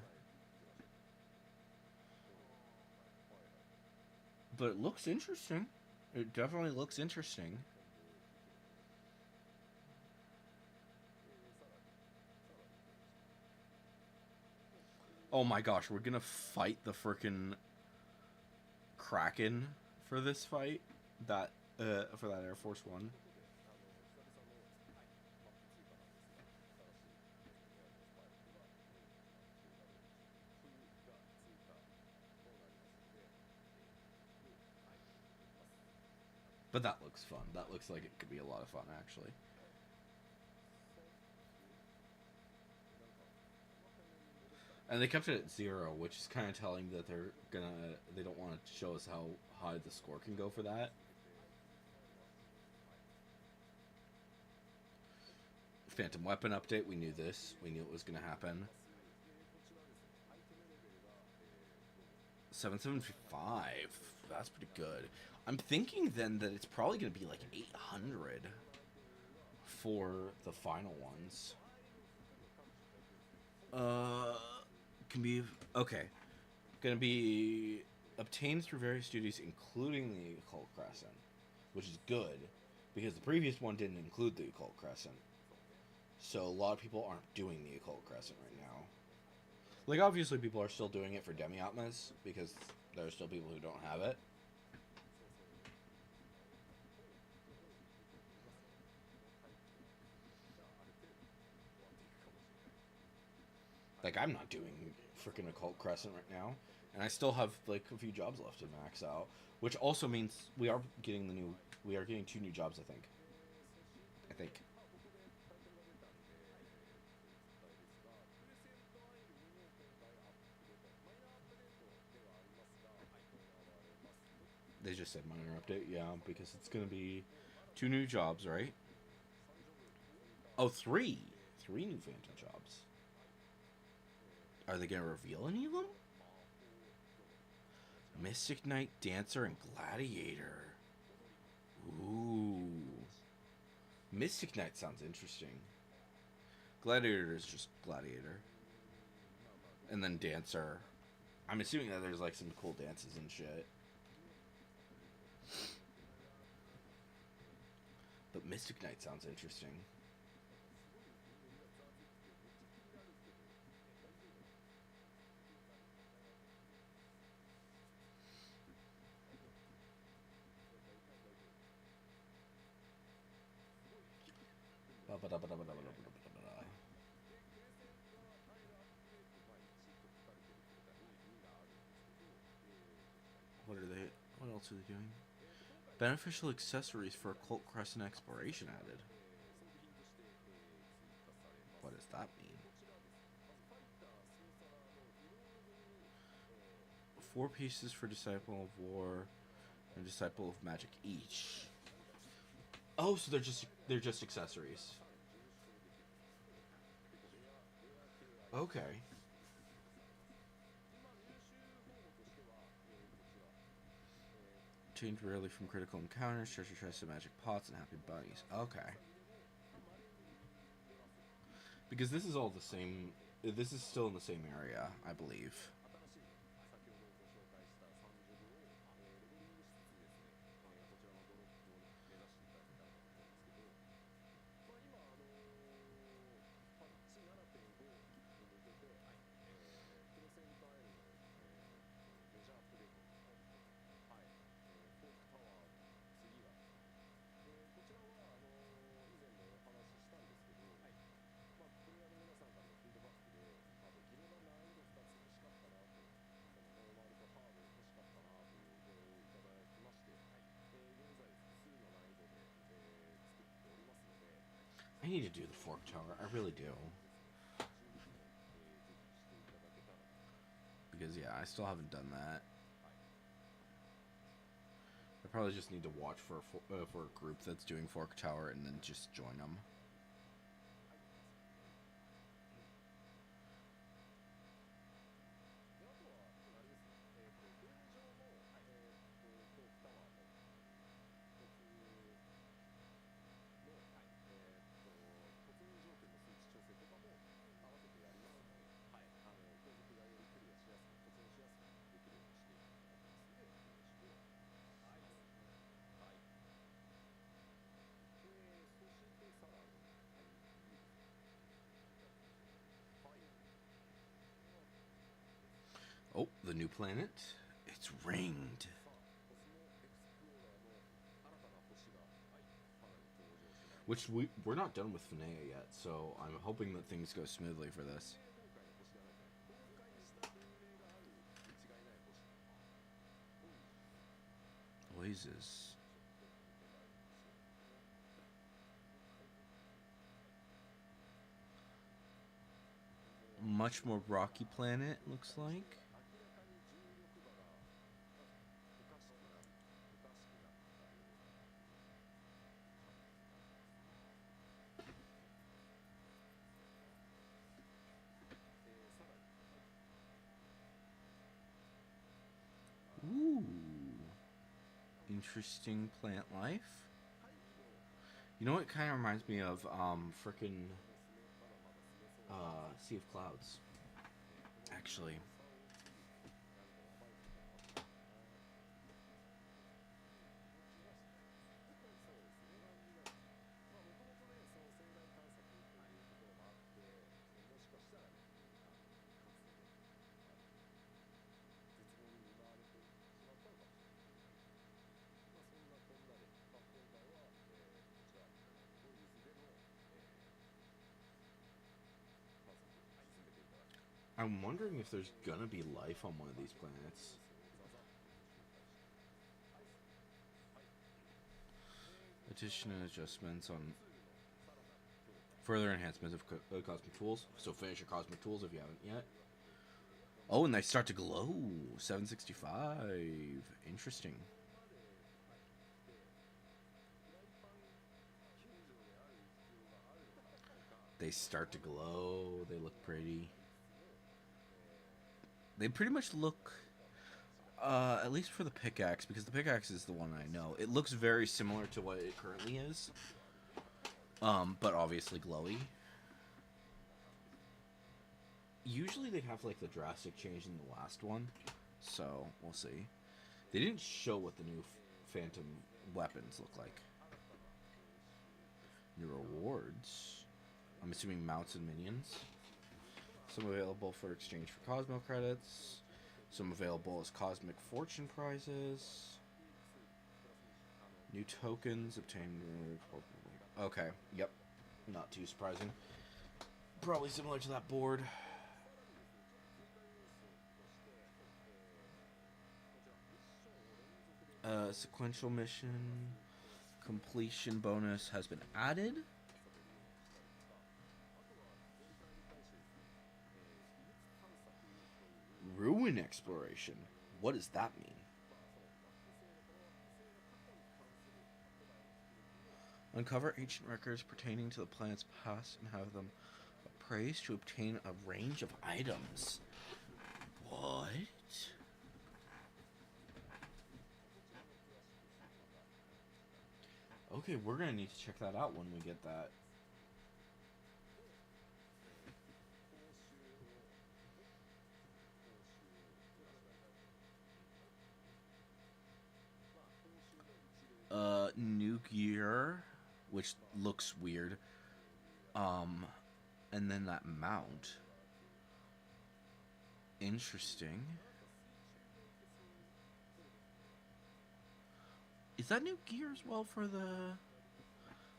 But it looks interesting. It definitely looks interesting. Oh my gosh, we're gonna fight the frickin' Kraken for this fight? For that Air Force One? But that looks fun. That looks like it could be a lot of fun, actually. And they kept it at 0, which is kind of telling that they don't want to show us how high the score can go for that. Phantom Weapon update, we knew this. We knew it was going to happen. 775. That's pretty good. I'm thinking then that it's probably going to be like 800 for the final ones. Can be... Okay. Gonna be obtained through various duties, including the Occult Crescent. Which is good, because the previous one didn't include the Occult Crescent. So a lot of people aren't doing the Occult Crescent right now. Like, obviously people are still doing it for Demi-Atmas, because there are still people who don't have it. Like, I'm not doing freaking Occult Crescent right now, and I still have like a few jobs left to max out, which also means we are getting 2 new jobs. I think. They just said minor update, yeah, because it's gonna be 2 new jobs, right? Oh, 3 new Phantom jobs. Are they gonna reveal any of them? Mystic Knight, Dancer, and Gladiator. Ooh. Mystic Knight sounds interesting. Gladiator is just Gladiator. And then Dancer. I'm assuming that there's like some cool dances and shit. But Mystic Knight sounds interesting. What else are they doing? Beneficial accessories for Occult Crescent Exploration added. What does that mean? 4 pieces for Disciple of War and Disciple of Magic each. Oh, so they're just accessories. Okay. Change rarely from critical encounters, treasure chests, and magic pots, and happy bunnies. Okay. Because this is all the same. This is still in the same area, I believe. I need to do the Fork Tower. I really do. Because, yeah, I still haven't done that. I probably just need to watch for a group that's doing Fork Tower and then just join them. Oh, the new planet. It's ringed. Which we're not done with Finea yet, so I'm hoping that things go smoothly for this. Oasis. Much more rocky planet, looks like. Ooh. Interesting plant life. You know what kind of reminds me of? Frickin' Sea of Clouds. Actually. I'm wondering if there's gonna be life on one of these planets. Addition and adjustments on further enhancements of cosmic tools. So finish your cosmic tools if you haven't yet. Oh, and they start to glow. 765. Interesting. They start to glow. They look pretty. They pretty much look, at least for the pickaxe, because the pickaxe is the one I know. It looks very similar to what it currently is, but obviously glowy. Usually they have like the drastic change in the last one, so we'll see. They didn't show what the new Phantom weapons look like. New rewards. I'm assuming mounts and minions. Some available for exchange for Cosmo credits. Some available as Cosmic Fortune prizes. New tokens obtained. Okay, yep. Not too surprising. Probably similar to that board. Sequential mission completion bonus has been added. Ruin exploration. What does that mean? Uncover ancient records pertaining to the planet's past and have them appraised to obtain a range of items. What? Okay, we're gonna need to check that out when we get that. New gear, which looks weird. And then that mount. Interesting. Is that new gear as well for the...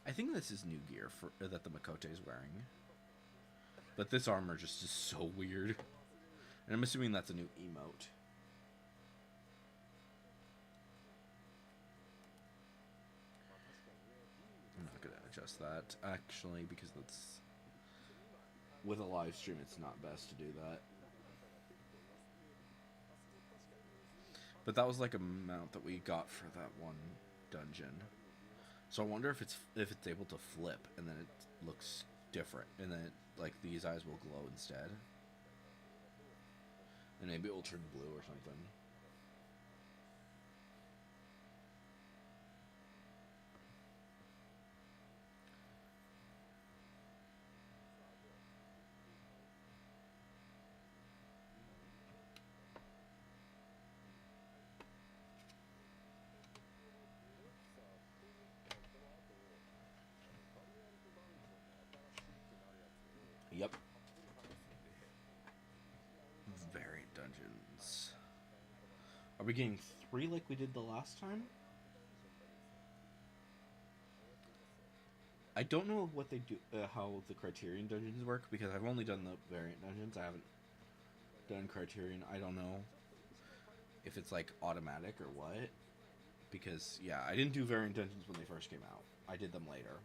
I think this is new gear for that the Makote is wearing. But this armor just is so weird. And I'm assuming that's a new emote. I'm not going to adjust that, actually, because that's... With a live stream, it's not best to do that. But that was like a mount that we got for that one dungeon. So I wonder if it's able to flip and then it looks different, and then like these eyes will glow instead, and maybe it will turn blue or something. Yep. Variant dungeons. Are we getting 3 like we did the last time? I don't know what they do, how the Criterion dungeons work, because I've only done the variant dungeons. I haven't done Criterion. I don't know if it's like automatic or what. Because, yeah, I didn't do variant dungeons when they first came out. I did them later.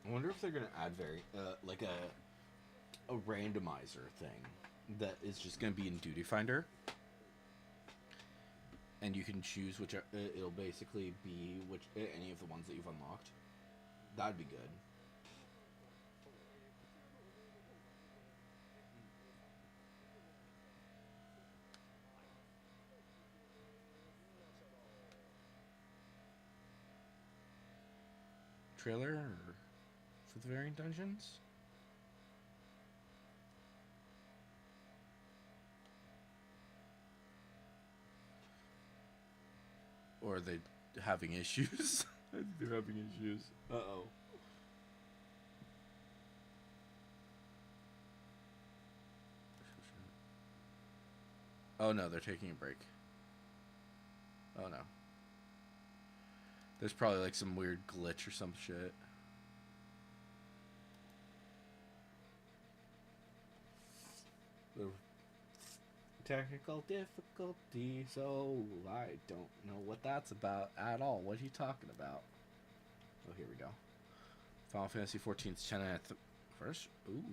I wonder if they're gonna add like a randomizer thing that is just gonna be in Duty Finder, and you can choose which it'll basically be any of the ones that you've unlocked. That'd be good. Trailer or for the variant dungeons. Or are they having issues? I think they're having issues. Uh-oh. Oh no, they're taking a break. Oh no. There's probably like some weird glitch or some shit. The technical difficulty, so I don't know what that's about at all. What are you talking about? Oh, here we go. Final Fantasy 14's 10 at first. Ooh.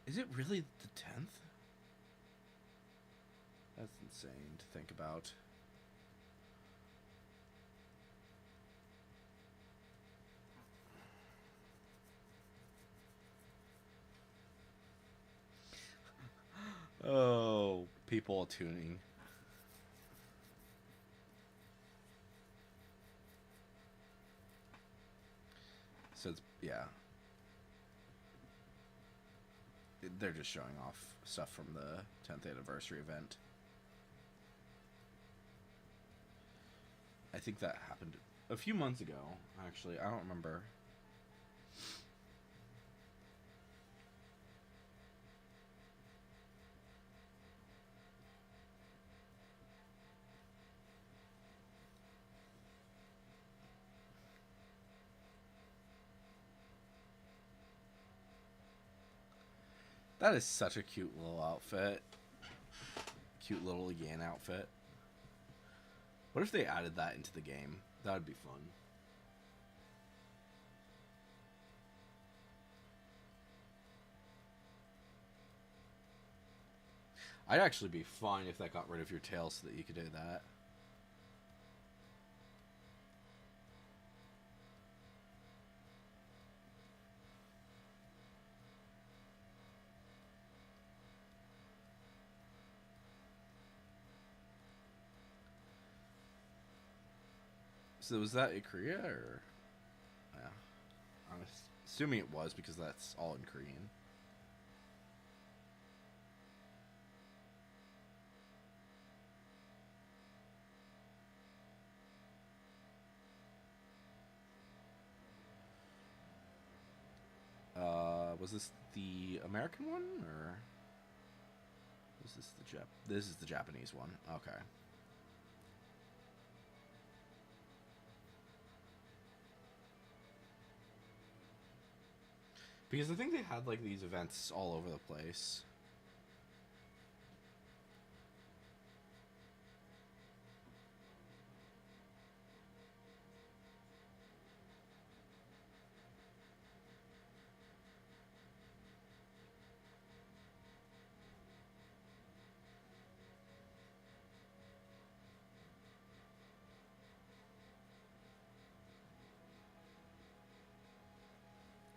Is it really the 10th? That's insane to think about. Oh, people tuning. So it's, yeah. They're just showing off stuff from the 10th anniversary event. I think that happened a few months ago, actually. I don't remember. That is such a cute little outfit. Cute little Yan outfit. What if they added that into the game? That would be fun. I'd actually be fine if that got rid of your tail so that you could do that. So was that in Korea or? Yeah, I'm assuming it was because that's all in Korean. Was this the American one or was this the This is the Japanese one. Okay. Because I think they had like these events all over the place.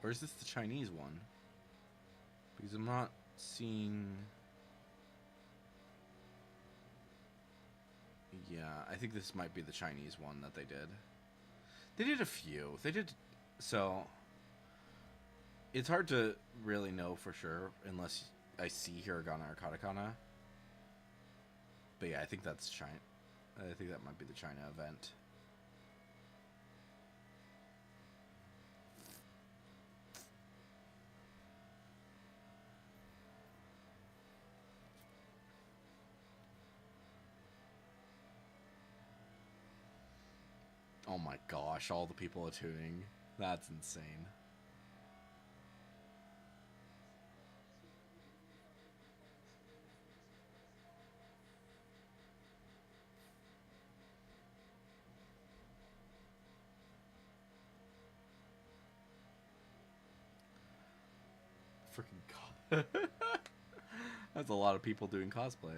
Or is this the Chinese one? Because I'm not seeing... Yeah, I think this might be the Chinese one that they did. They did a few. They did... So... It's hard to really know for sure unless I see Hiragana or Katakana. But yeah, I think that's China. I think that might be the China event. Oh my gosh, all the people are tuning. That's insane. Freaking god. That's a lot of people doing cosplay.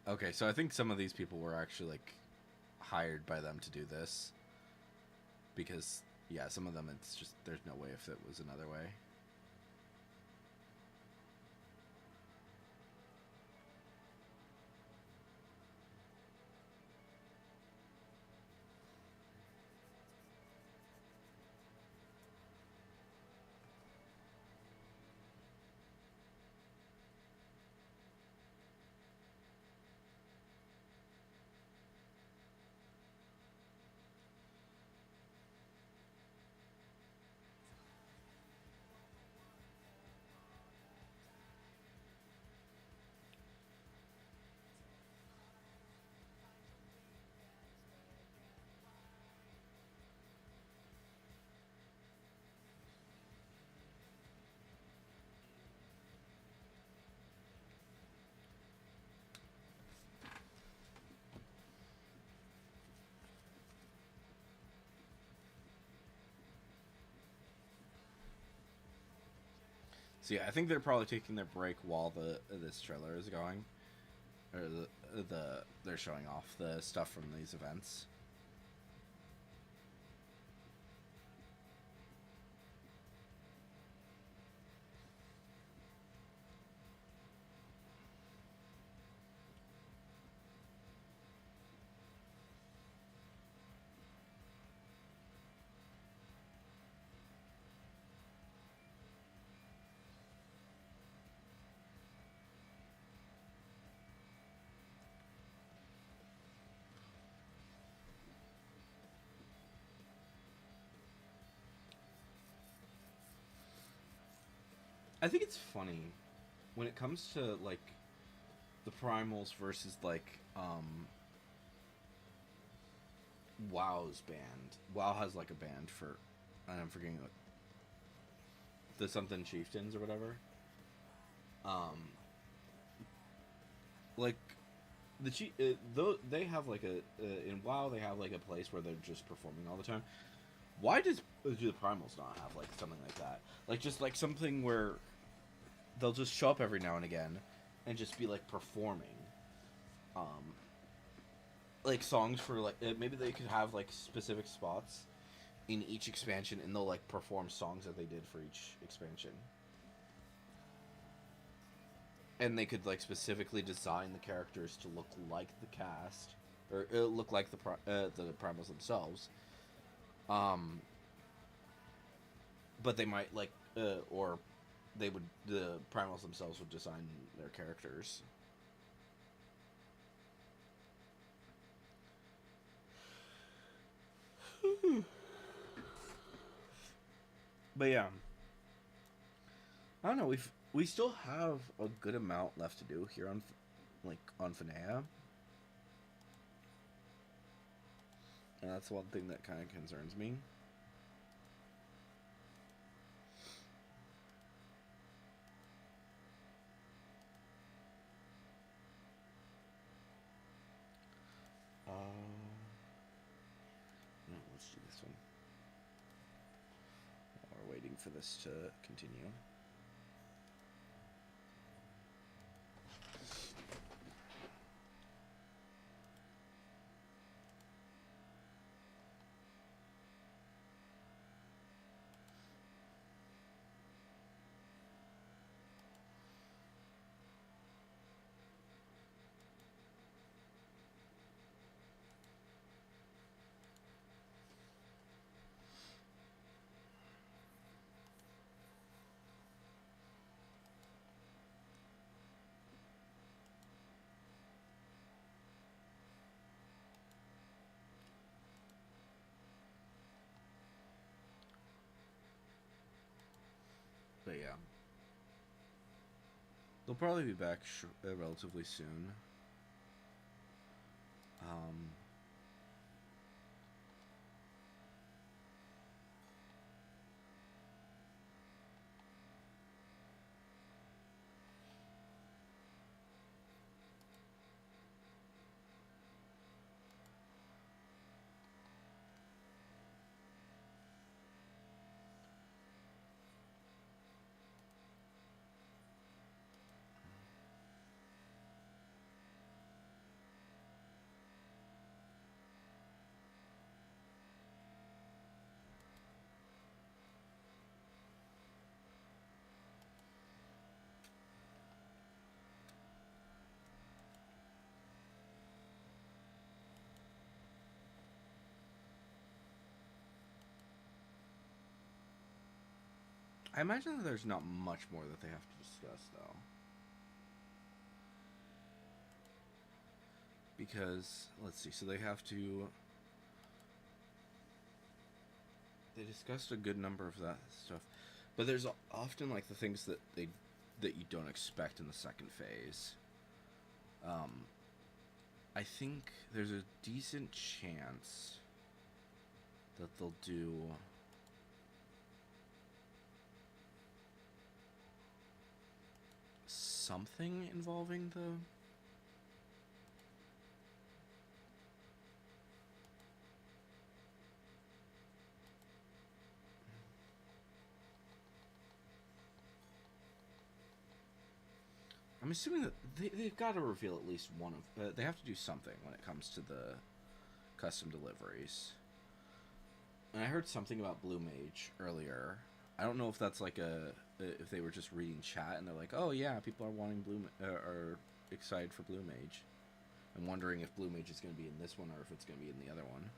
Okay, so I think some of these people were actually like hired by them to do this because yeah, some of them it's just there's no way if it was another way. So yeah, I think they're probably taking their break while this trailer is going, or they're showing off the stuff from these events. I think it's funny when it comes to like the primals versus like WoW's band. WoW has like a band for, and I'm forgetting what, the something chieftains or whatever. Like though they have like a in WoW they have like a place where they're just performing all the time. Why do the primals not have like something like that? Like just like something where they'll just show up every now and again and just be like performing like songs for like maybe they could have like specific spots in each expansion and they'll like perform songs that they did for each expansion, and they could like specifically design the characters to look like the cast or look like the primals themselves, but they might like or they would the primals themselves would design their characters. But yeah, I don't know. We still have a good amount left to do here on like on Finea, and that's one thing that kind of concerns me. No, let's do this one. While we're waiting for this to continue. But yeah, they'll probably be back relatively soon. Um, I imagine that there's not much more that they have to discuss, though. Because, let's see, so they have to... They discussed a good number of that stuff. But there's often, like, the things that you don't expect in the second phase. I think there's a decent chance that they'll do... something involving the... I'm assuming that they've got to reveal at least one of... they have to do something when it comes to the custom deliveries. And I heard something about Blue Mage earlier. I don't know if that's like if they were just reading chat and they're like, oh yeah, people are wanting are excited for Blue Mage. I'm wondering if Blue Mage is going to be in this one or if it's going to be in the other one.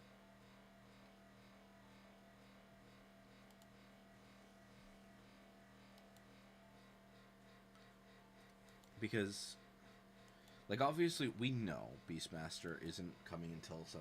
Because, like, obviously we know Beastmaster isn't coming until 7.5.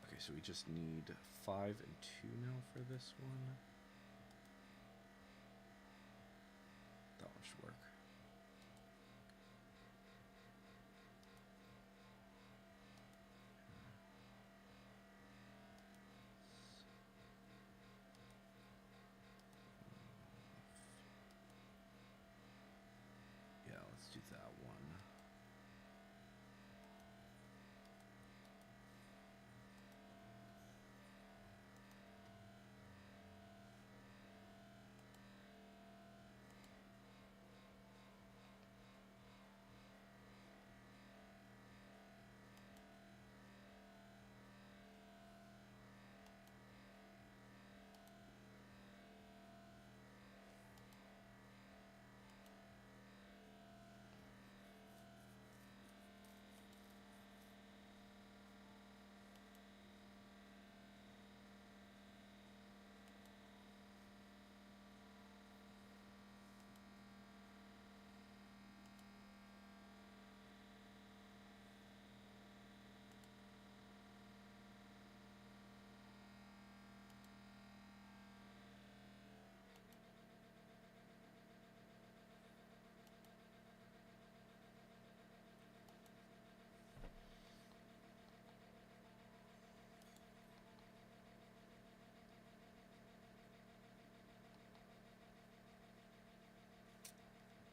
Okay, so we just need 5 and 2 now for this one. That one should work. Yeah, let's do that one.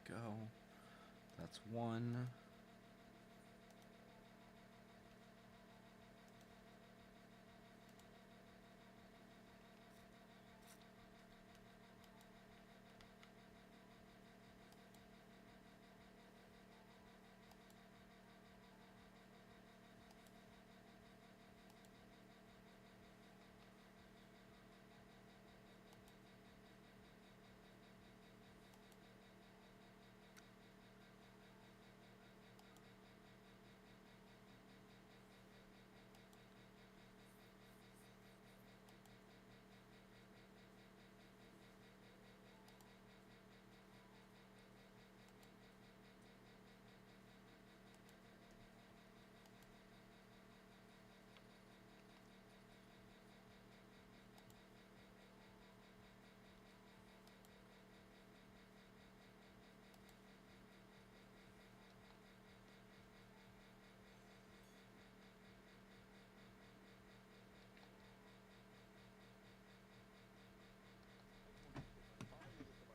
Go. That's one.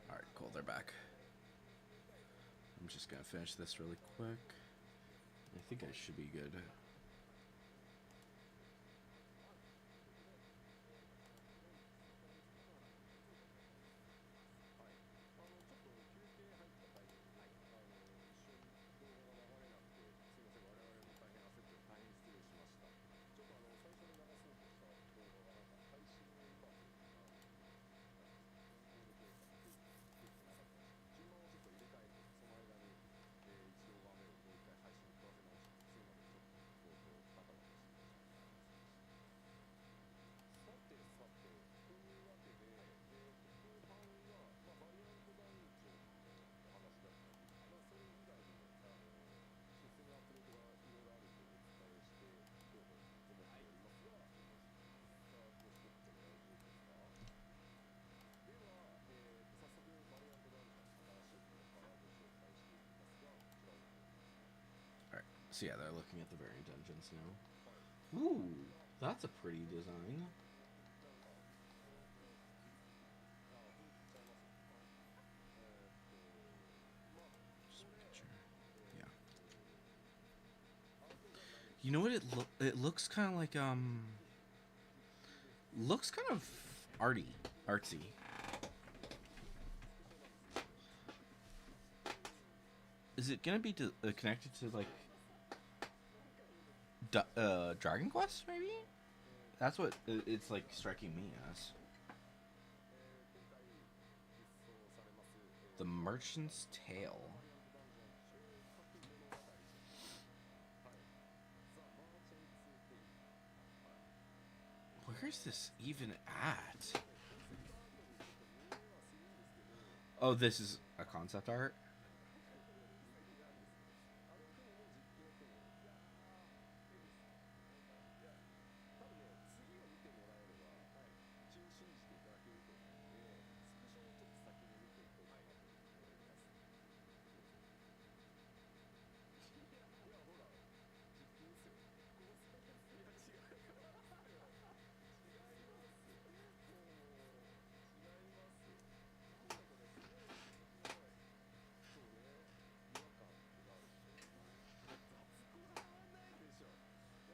Alright, cool, they're back. I'm just gonna finish this really quick. I think I should be good. So yeah, they're looking at the variant engines now. Ooh, that's a pretty design. Just making sure. Yeah. You know what it looks kind of like looks kind of artsy. Is it gonna be connected to like Dragon Quest maybe? That's what it's like striking me as. The Merchant's Tale. Where's this even at? Oh, this is a concept art?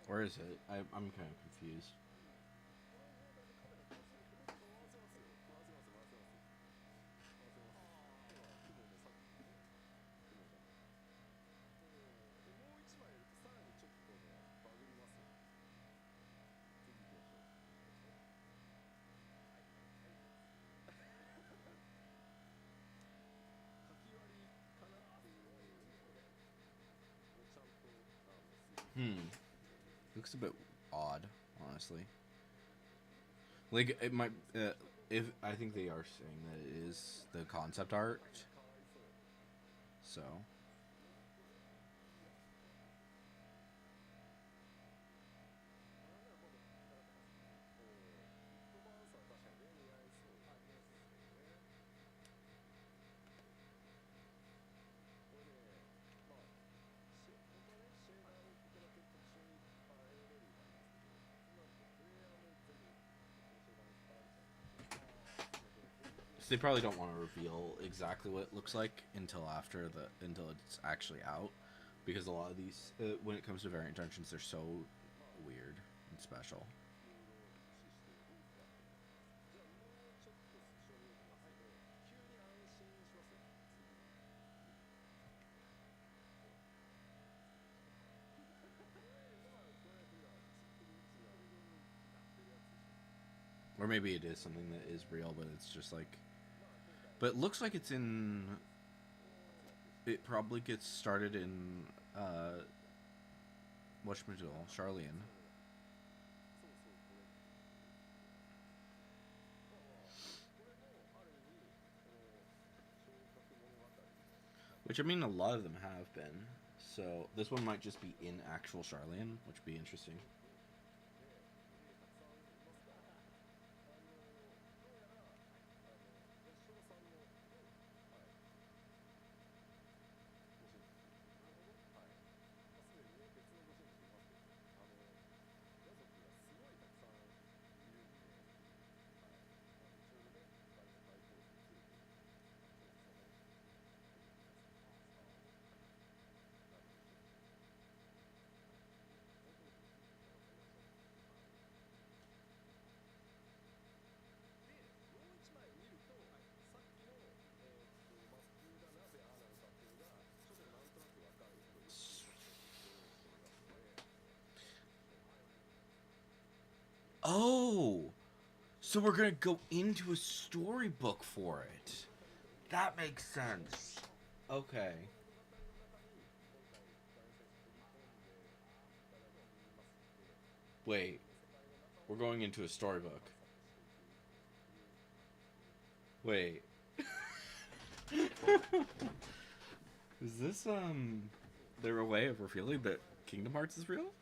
Where is it? I'm kind of confused. Looks a bit odd, honestly. Like it might. If I think they are saying that it is the concept art. So. So they probably don't want to reveal exactly what it looks like until it's actually out, because a lot of these, when it comes to variant engines, they're so weird and special. Or maybe it is something that is real, but it's just like. But it looks like it's in. It probably gets started in. Whatchamacallit, Charlian. Which, I mean, a lot of them have been. So this one might just be in actual Charlian, which would be interesting. Oh! So we're gonna go into a storybook for it. That makes sense. Okay. Wait. We're going into a storybook. Wait. Is this, there a way of revealing that Kingdom Hearts is real?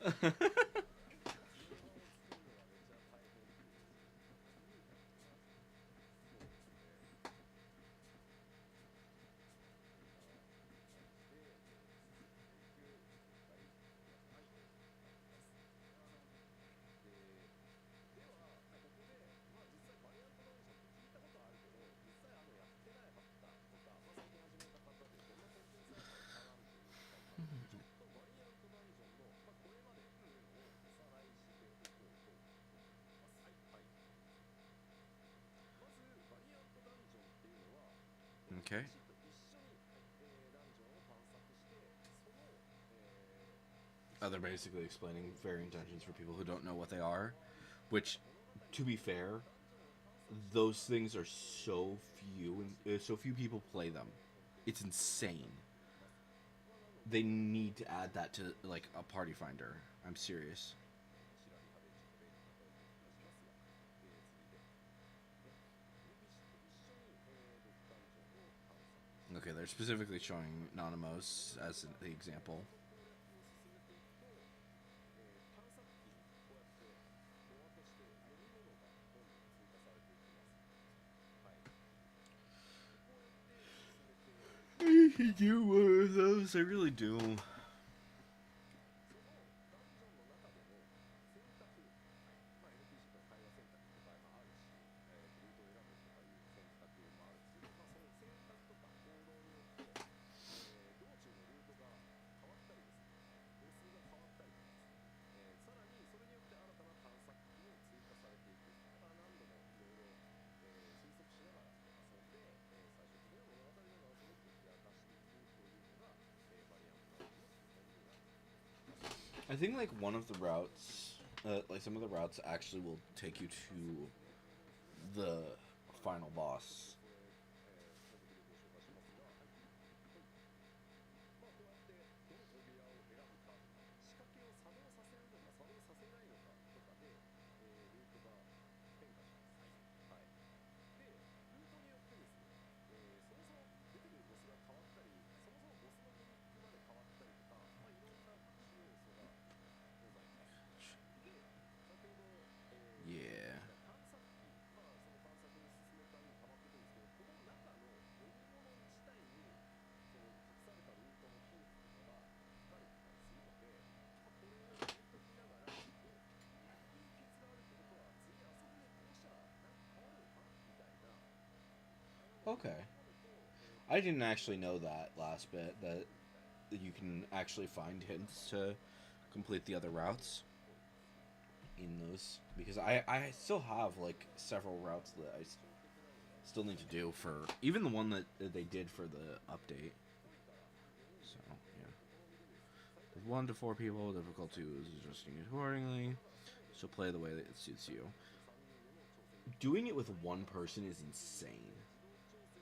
Okay. 騎士と一緒に、ダンジョンを探索して、その、They're basically explaining variant dungeons for people who don't know what they are, which, to be fair, those things are so few and so few people play them. It's insane. They need to add that to like a party finder. I'm serious. Okay, they're specifically showing Nanamos as the example. I do one of those. I really do. I think like one of the routes, like some of the routes actually will take you to the final boss. Yeah. Okay. I didn't actually know that last bit, that you can actually find hints to complete the other routes in those, because I still have like several routes that I still need to do for even the one that they did for the update. So yeah, with 1 to 4 people, difficulty is adjusting accordingly. So play the way that it suits you. Doing it with one person is insane.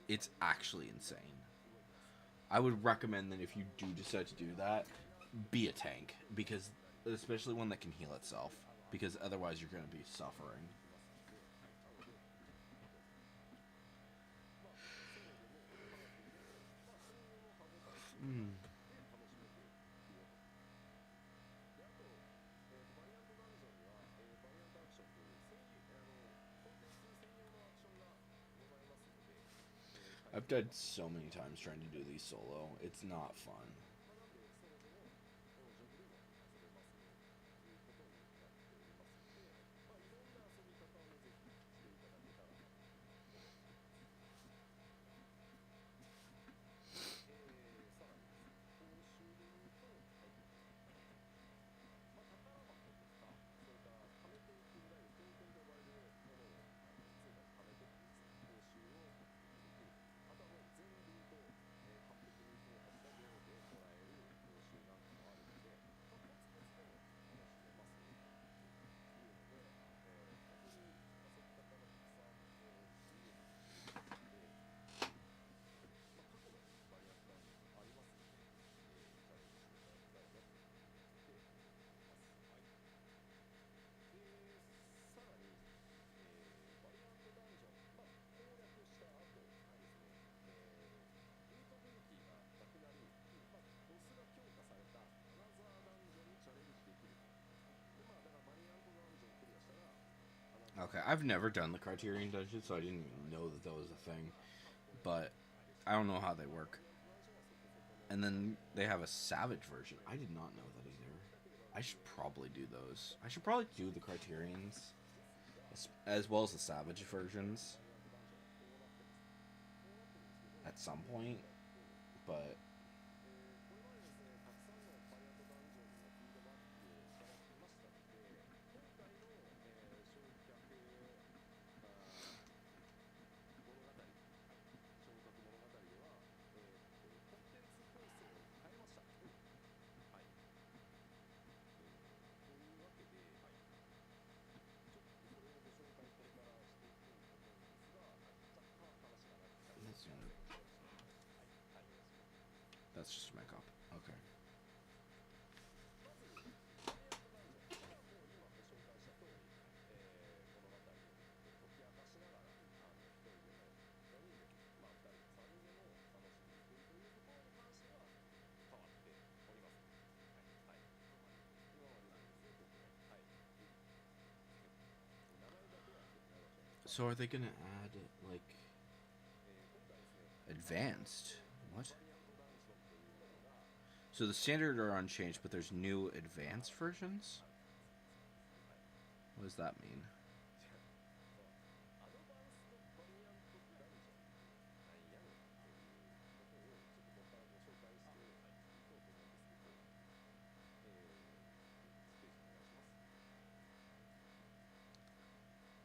It's actually insane. I would recommend that if you do decide to do that, be a tank, because especially one that can heal itself, because otherwise you're going to be suffering. I've died so many times trying to do these solo. It's not fun. Okay, I've never done the Criterion Dungeon, so I didn't even know that that was a thing. But I don't know how they work. And then they have a Savage version. I did not know that either. I should probably do those. I should probably do the Criterions as well as the Savage versions at some point. But That's just a mic up. Okay. 'So are they gonna add like advanced? What? So the standard are unchanged, but there's new advanced versions? What does that mean?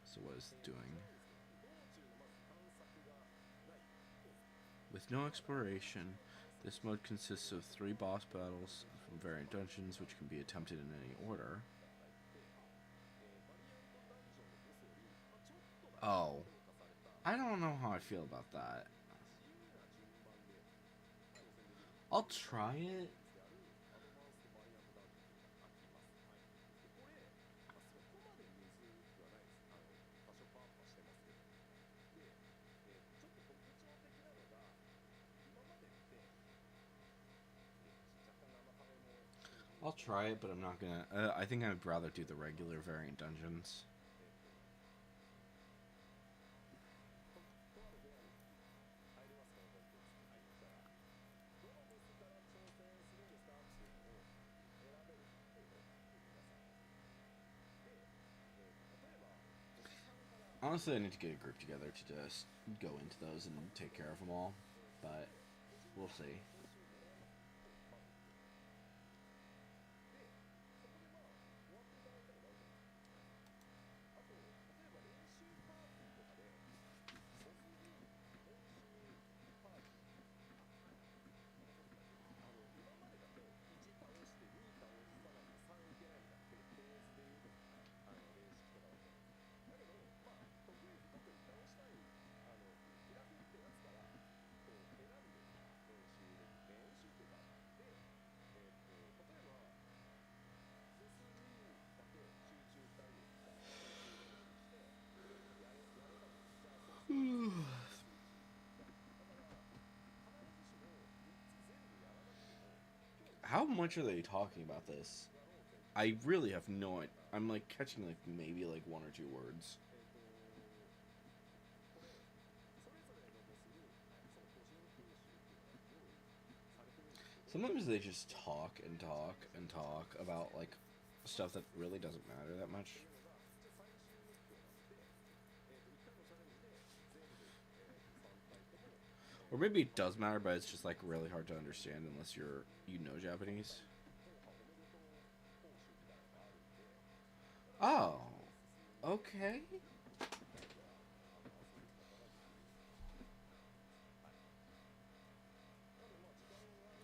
So what is it doing? With no exploration, this mode consists of 3 boss battles from variant dungeons, which can be attempted in any order. Oh. I don't know how I feel about that. I'll try it. I'll try it, but I'm not gonna. I think I'd rather do the regular variant dungeons. Honestly, I need to get a group together to just go into those and take care of them all, but we'll see. How much are they talking about this? I really have no idea. I'm like catching like maybe like 1 or 2 words. Sometimes they just talk and talk and talk about like stuff that really doesn't matter that much. Or maybe it does matter, but it's just like really hard to understand unless you know Japanese. Oh, okay.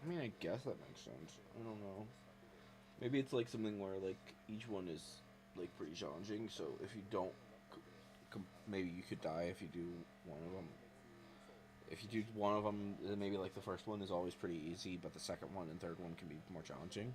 I mean, I guess that makes sense. I don't know. Maybe it's like something where like each one is like pretty challenging. So if you don't, maybe you could die if you do one of them. If you do one of them, then maybe like the first one is always pretty easy, but the second one and third one can be more challenging.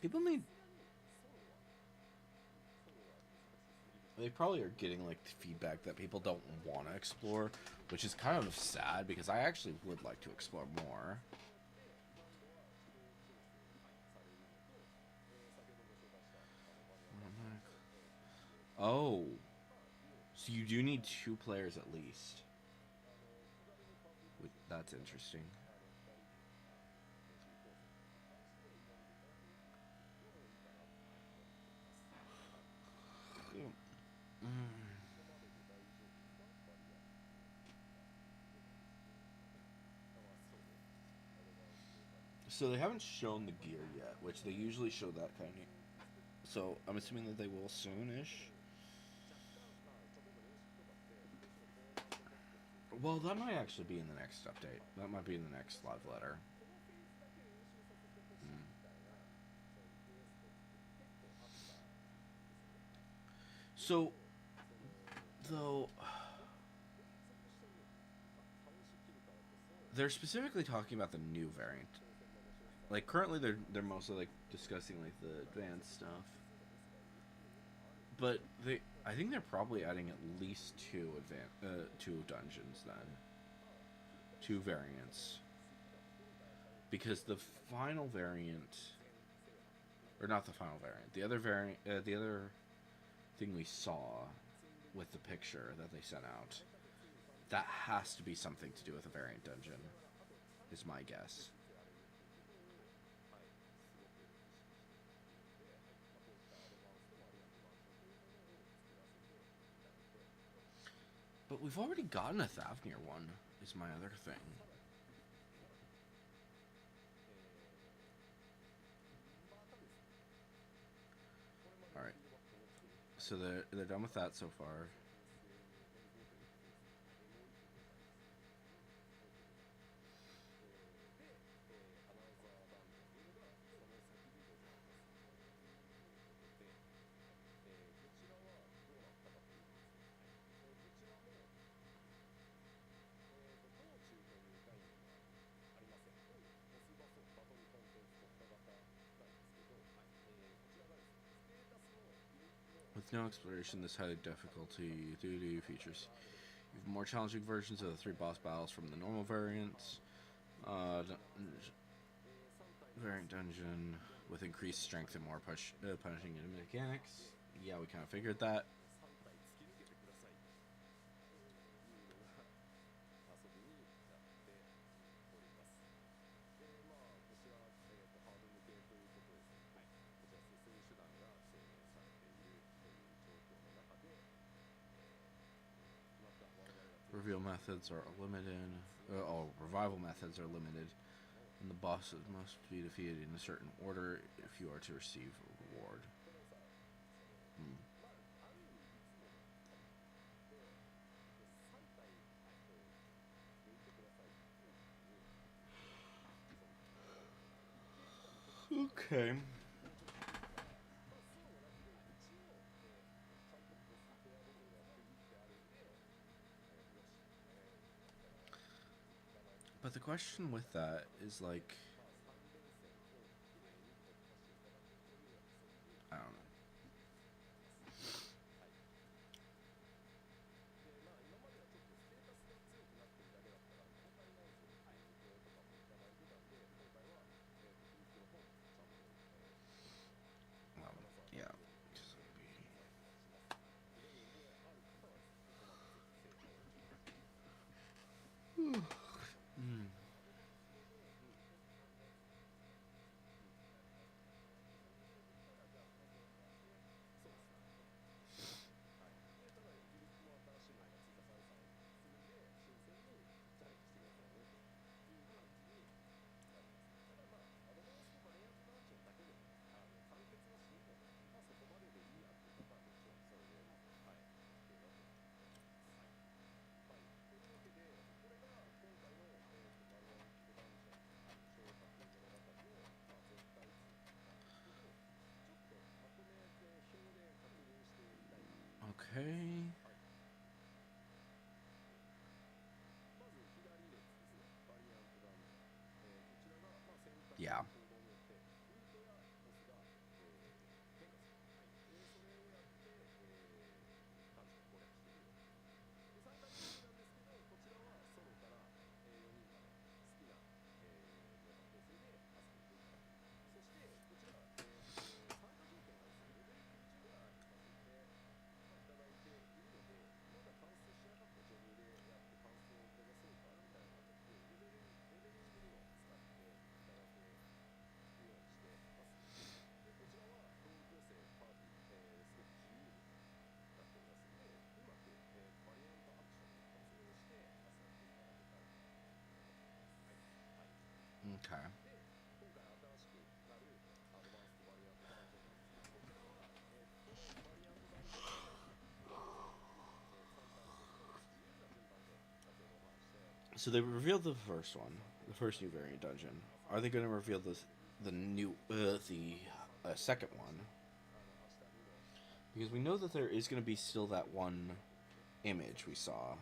People need. They probably are getting like feedback that people don't want to explore, which is kind of sad because I actually would like to explore more. Oh, so you do need 2 players at least. That's interesting. So they haven't shown the gear yet, which they usually show that kind of. So I'm assuming that they will soonish. Well, that might actually be in the next update. That might be in the next live letter. このフェーズだけ練習させてほしいみたいなそうリクエストって結構あったんですよね。で So, その though, 連続してる、倒しきるからこそ they're specifically talking about the new variant. 挑戦の面白さ Like currently, they're mostly like discussing like the advanced stuff. 複数のミスがいるっていうのもある But I think they're probably adding at least two dungeons then, two variants, because the final variant, or not the final variant, the other thing we saw with the picture that they sent out, that has to be something to do with a variant dungeon, is my guess. But we've already gotten a Thavnir one, is my other thing. Alright. So they're done with that so far. With no exploration, this high difficulty features. You have more challenging versions of the 3 boss battles from the normal variants. Variant dungeon with increased strength and more punishing enemy mechanics. Yeah, we kind of figured that. 3 methods are limited. Revival methods are limited, and the bosses must be defeated in a certain order if you are to receive a reward. Okay. But the question with that is like, I don't know. Yeah. Okay. Yeah. Okay. So they revealed the first one, the first new variant dungeon. Are they going to reveal the new the second one? Because we know that there is going to be still that one image we saw.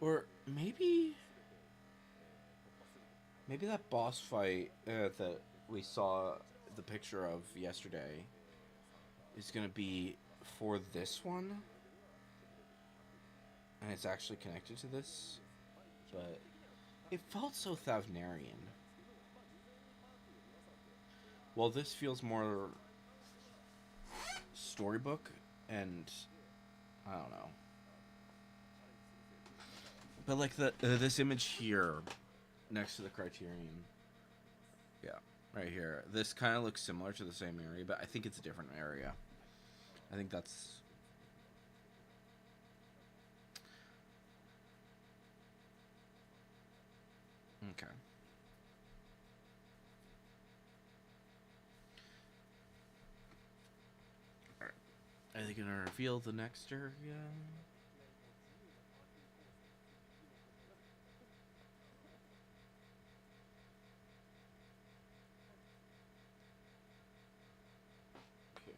Or maybe that boss fight that we saw the picture of yesterday is going to be for this one, and it's actually connected to this, but it felt so Thavnarian. Well, this feels more storybook, and I don't know. But like this image here, next to the Criterion, yeah, right here. This kind of looks similar to the same area, but I think it's a different area. I think that's. Okay. Alright. Are they gonna reveal the next area? Okay.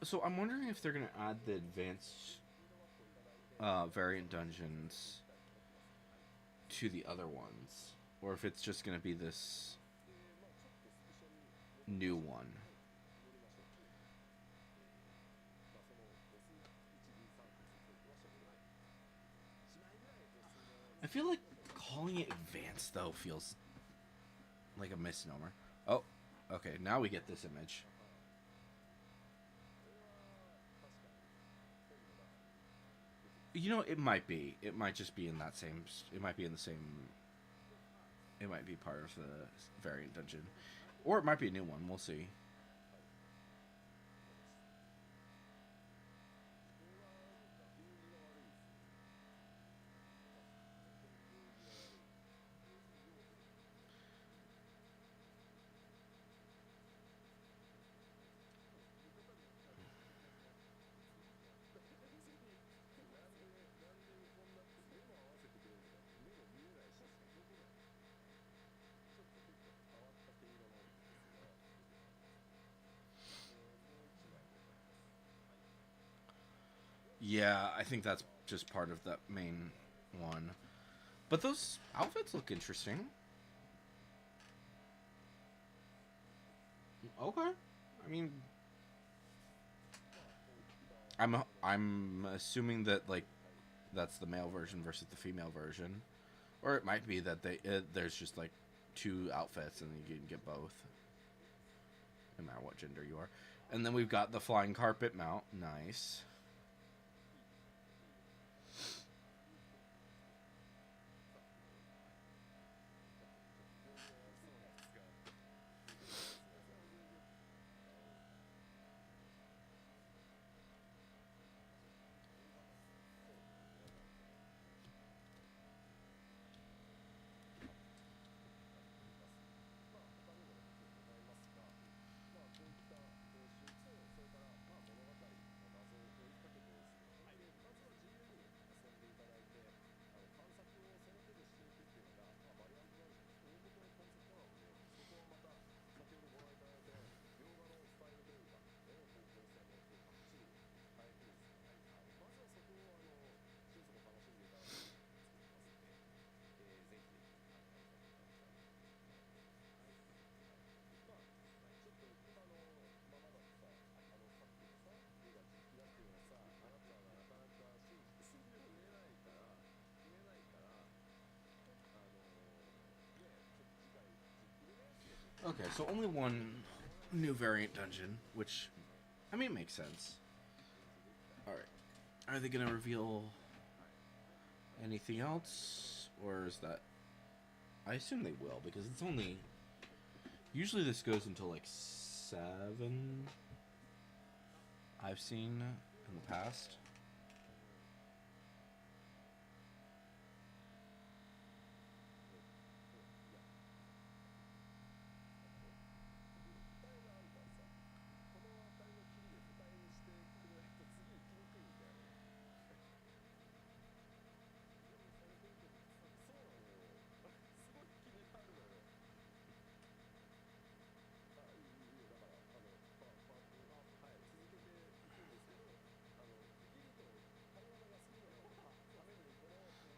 So I'm wondering if they're gonna add the advanced variant dungeons to the other ones, or if it's just gonna be this new one. I feel like calling it advanced though feels like a misnomer. Oh, okay. Now we get this image. You know, it might be. It might just be in that same. It might be in the same. It might be part of the variant dungeon, or it might be a new one. We'll see. Yeah, I think that's just part of that main one. But those outfits look interesting. Okay. I mean, I'm assuming that like that's the male version versus the female version, or it might be that there's just like two outfits and you can get both, no matter what gender you are. And then we've got the flying carpet mount. Nice. Okay, so only one new variant dungeon, which, I mean, makes sense. Alright. Are they gonna reveal anything else? Or is that... I assume they will, because it's only... Usually this goes until like 7... I've seen in the past.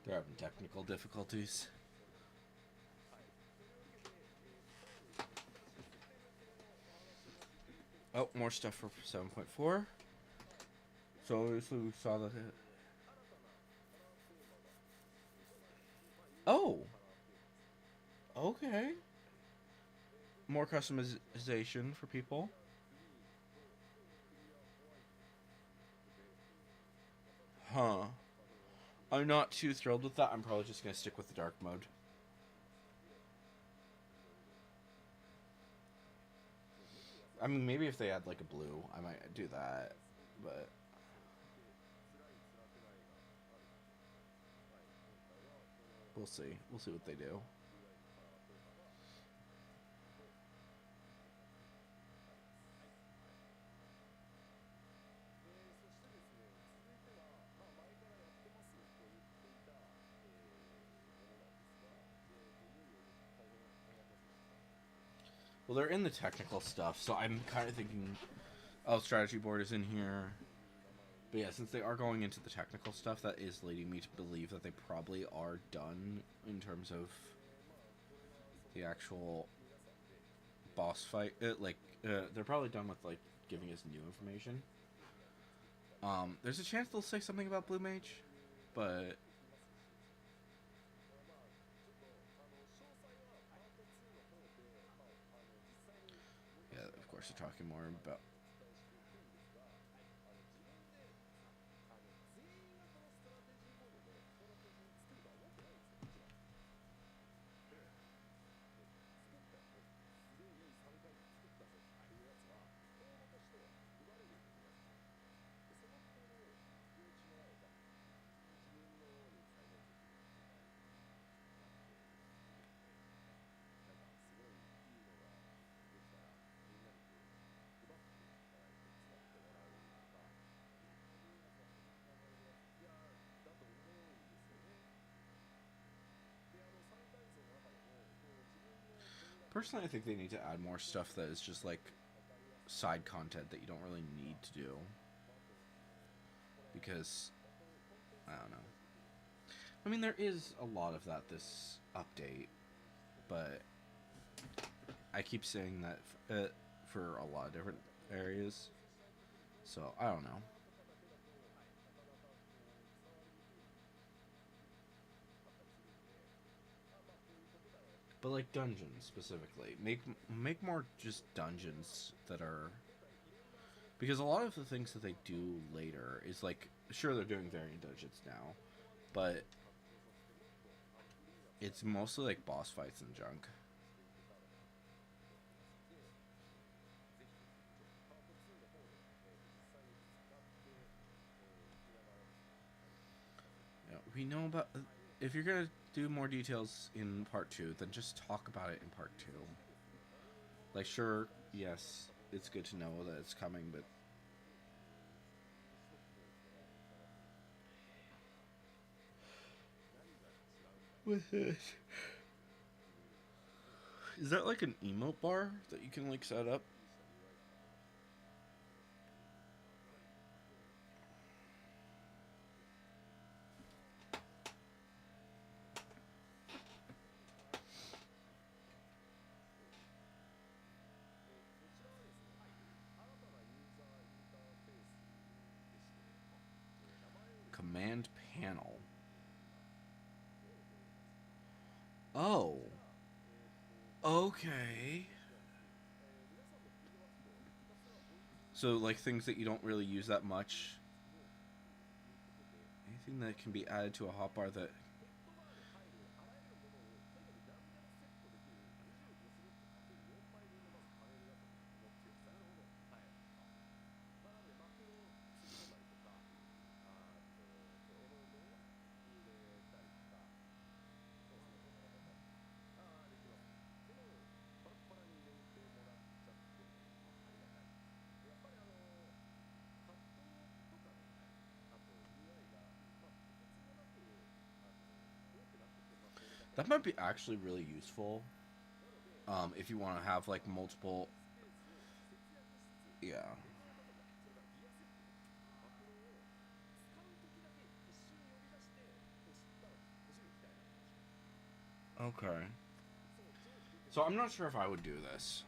They're having technical difficulties. Oh, more stuff for 7.4. So obviously we saw that. Oh. Okay. More customization for people. Huh. I'm not too thrilled with that. I'm probably just going to stick with the dark mode. I mean, maybe if they had like a blue, I might do that. But we'll see. We'll see what they do. Well, they're in the technical stuff, so I'm kind of thinking, oh, strategy board is in here. But yeah, since they are going into the technical stuff, that is leading me to believe that they probably are done in terms of the actual boss fight. They're probably done with, like, giving us new information. There's a chance they'll say something about Blue Mage, but... yeah, of course they're talking more about... Personally, I think they need to add more stuff that is just, like, side content that you don't really need to do. Because, I don't know. I mean, there is a lot of that this update, but I keep saying that for a lot of different areas. So, I don't know. But like dungeons specifically, make more just dungeons that are, because a lot of the things that they do later is like, sure, they're doing variant dungeons now, but it's mostly like boss fights and junk. You know, we know about, if you're gonna do more details in part 2, then just talk about it in part 2. Like, sure, yes, it's good to know that it's coming, but with this, is that like an emote bar that you can like set up? Command panel. Oh. Okay. So like things that you don't really use that much. Anything that can be added to a hotbar that. 'That might be actually really useful. If you want to have like multiple. Yeah. Okay. So I'm not sure if I would do this.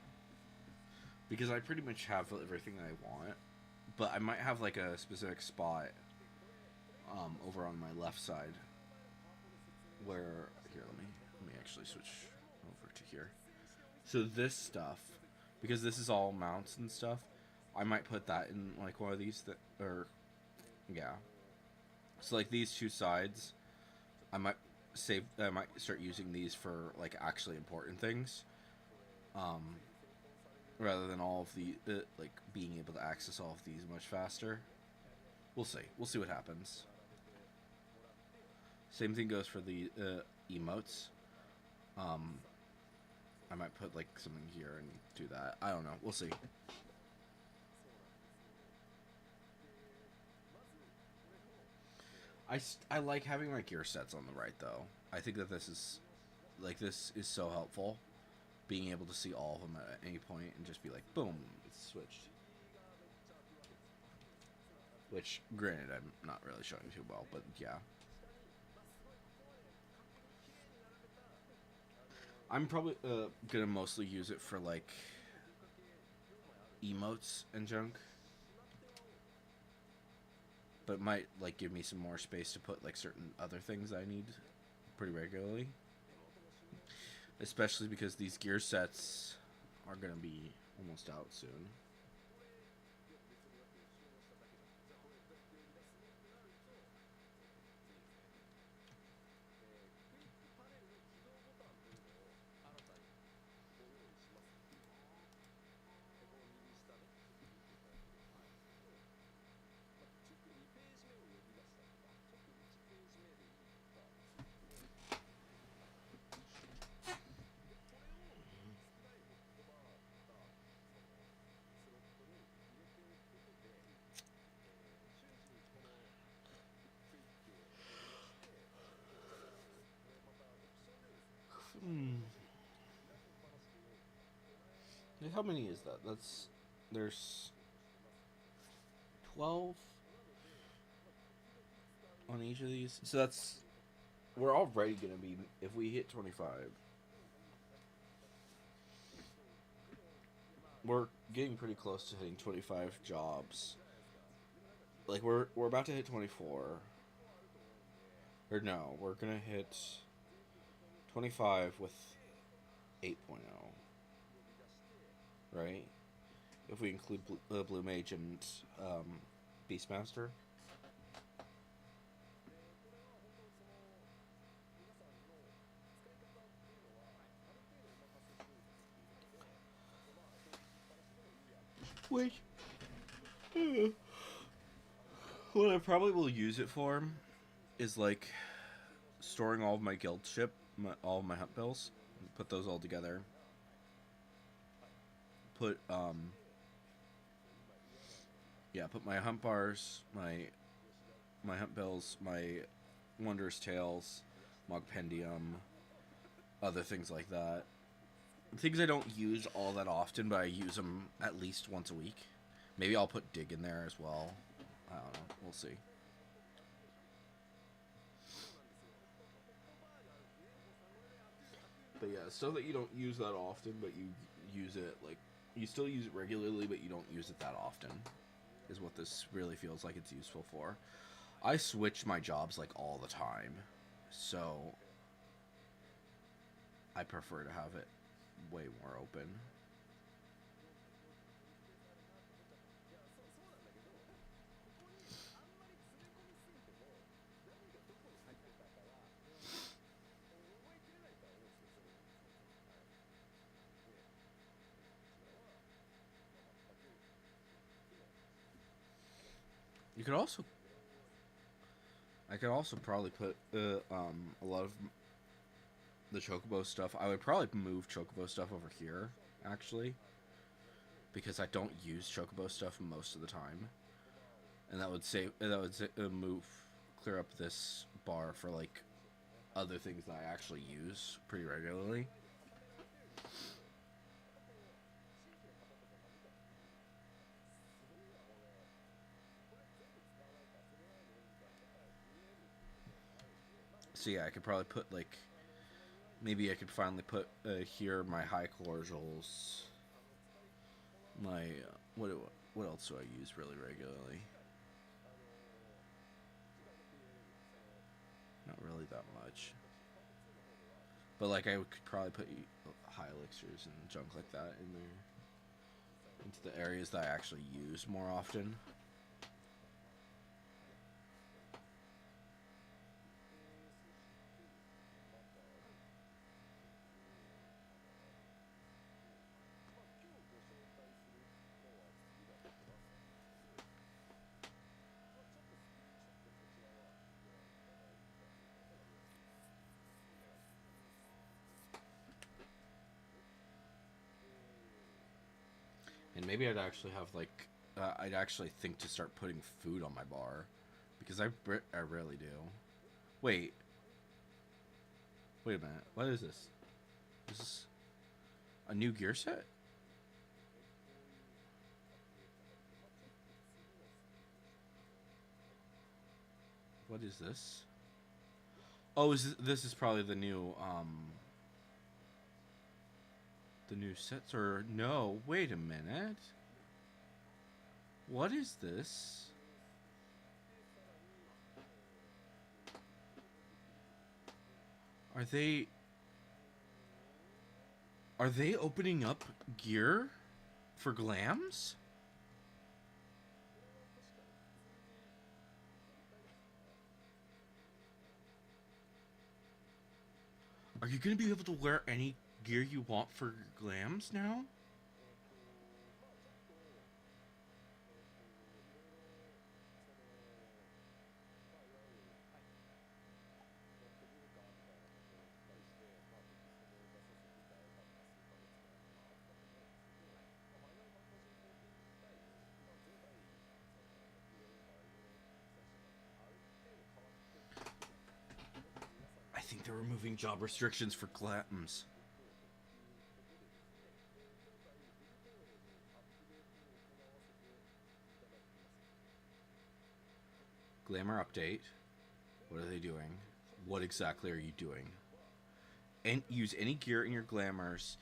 Because I pretty much have everything that I want. But I might have like a specific spot over on my left side where here let me actually switch over to here. So this stuff, because this is all mounts and stuff, I might put that in like one of these yeah. So like these two sides, I might start using these for like actually important things. Rather than all of the like being able to access all of these much faster. We'll see what happens. Same thing goes for the emotes. I might put like something here and do that. I don't know. We'll see. I like having my gear sets on the right though. I think that this is so helpful. Being able to see all of them at any point and just be like, boom, it's switched. Which, granted, I'm not really showing too well, but yeah. I'm probably gonna mostly use it for like emotes and junk, but it might like give me some more space to put like certain other things I need pretty regularly. Especially because these gear sets are gonna be almost out soon. How many is that? There's 12 on each of these. So we're already gonna be, if we hit 25, we're getting pretty close to hitting 25 jobs. Like we're about to hit 24. Or no, we're gonna hit 25 with 8.0. Right? If we include Blue Mage and Beastmaster. Which, what I probably will use it for is like storing all of my guild ship, all of my hunt bills, put those all together. Put my hunt bars, my hunt bills, my Wondrous Tales, Mogpendium, other things like that. Things I don't use all that often, but I use them at least once a week. Maybe I'll put Dig in there as well. I don't know. We'll see. But yeah, stuff that you don't use that often, but you use it like you still use it regularly, but you don't use it that often, is what this really feels like it's useful for. I switch my jobs like all the time, so I prefer to have it way more open. You could also, I could also probably put a lot of the Chocobo stuff. I would probably move Chocobo stuff over here, actually, because I don't use Chocobo stuff most of the time, and that would move clear up this bar for like other things that I actually use pretty regularly. So yeah, I could probably put like, maybe I could finally put here my high cordials. My what else do I use really regularly? Not really that much. But like I could probably put high elixirs and junk like that in there, into the areas that I actually use more often. And maybe I'd actually have like, I'd actually think to start putting food on my bar, because I rarely do. Wait a minute. What is this? Is this a new gear set? What is this? Oh, this is probably the new sets, or no? Wait a minute. What is this? Are they opening up gear for glams? Are you going to be able to wear any gear you want for glams now? I think they're removing job restrictions for glams. Glamour update. What are they doing? What exactly are you doing? And use any gear in your glamours,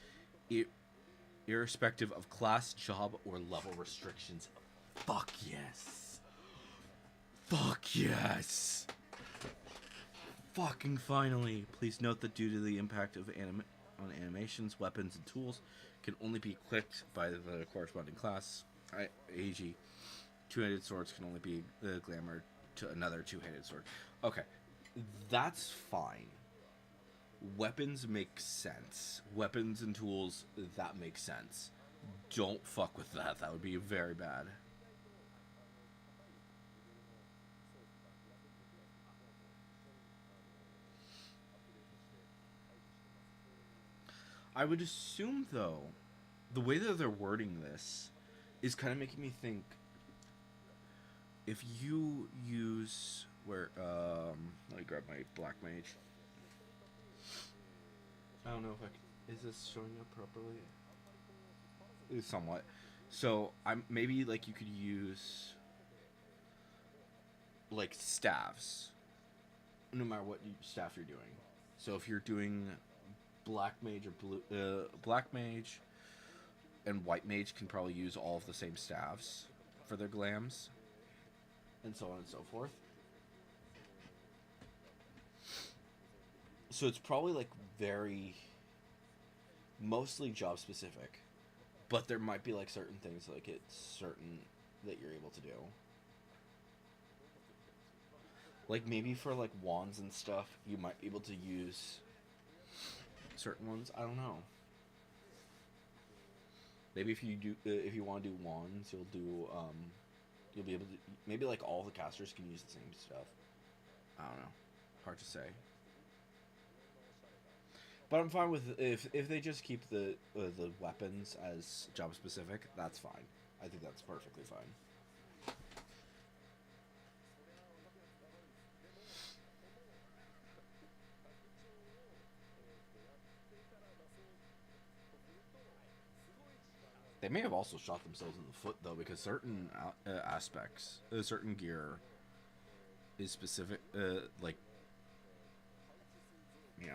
irrespective of class, job, or level restrictions. Fuck yes. Fuck yes. Fucking finally. Please note that due to the impact of on animations, weapons, and tools can only be equipped by the corresponding class. AG. Two-handed swords can only be glamour to another two-handed sword. Okay, that's fine. Weapons make sense. Weapons and tools, that makes sense. Don't fuck with that. That would be very bad. I would assume, though, the way that they're wording this is kind of making me think, if you use let me grab my black mage. I don't know if I can, is this showing up properly? Somewhat. So I'm maybe like you could use like staffs, no matter what staff you're doing. So if you're doing black mage or black mage and white mage can probably use all of the same staffs for their glams, and so on and so forth. So it's probably like very mostly job specific, but there might be like certain things like it's certain that you're able to do. Like maybe for like wands and stuff, you might be able to use certain ones. I don't know. Maybe if you want to do wands, you'll do you'll be able to, maybe like all the casters can use the same stuff. I don't know. Hard to say. But I'm fine with if they just keep the weapons as job specific. That's fine. I think that's perfectly fine. They may have also shot themselves in the foot though, because certain aspects, certain gear is specific, like, yeah.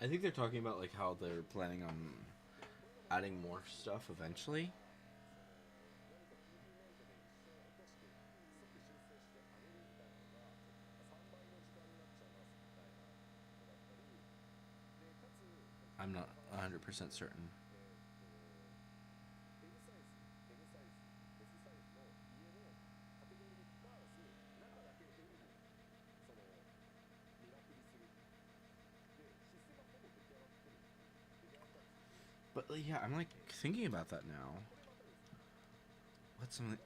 I think they're talking about like how they're planning on adding more stuff eventually. I'm not 100% certain. But yeah, I'm like thinking about that now. What's something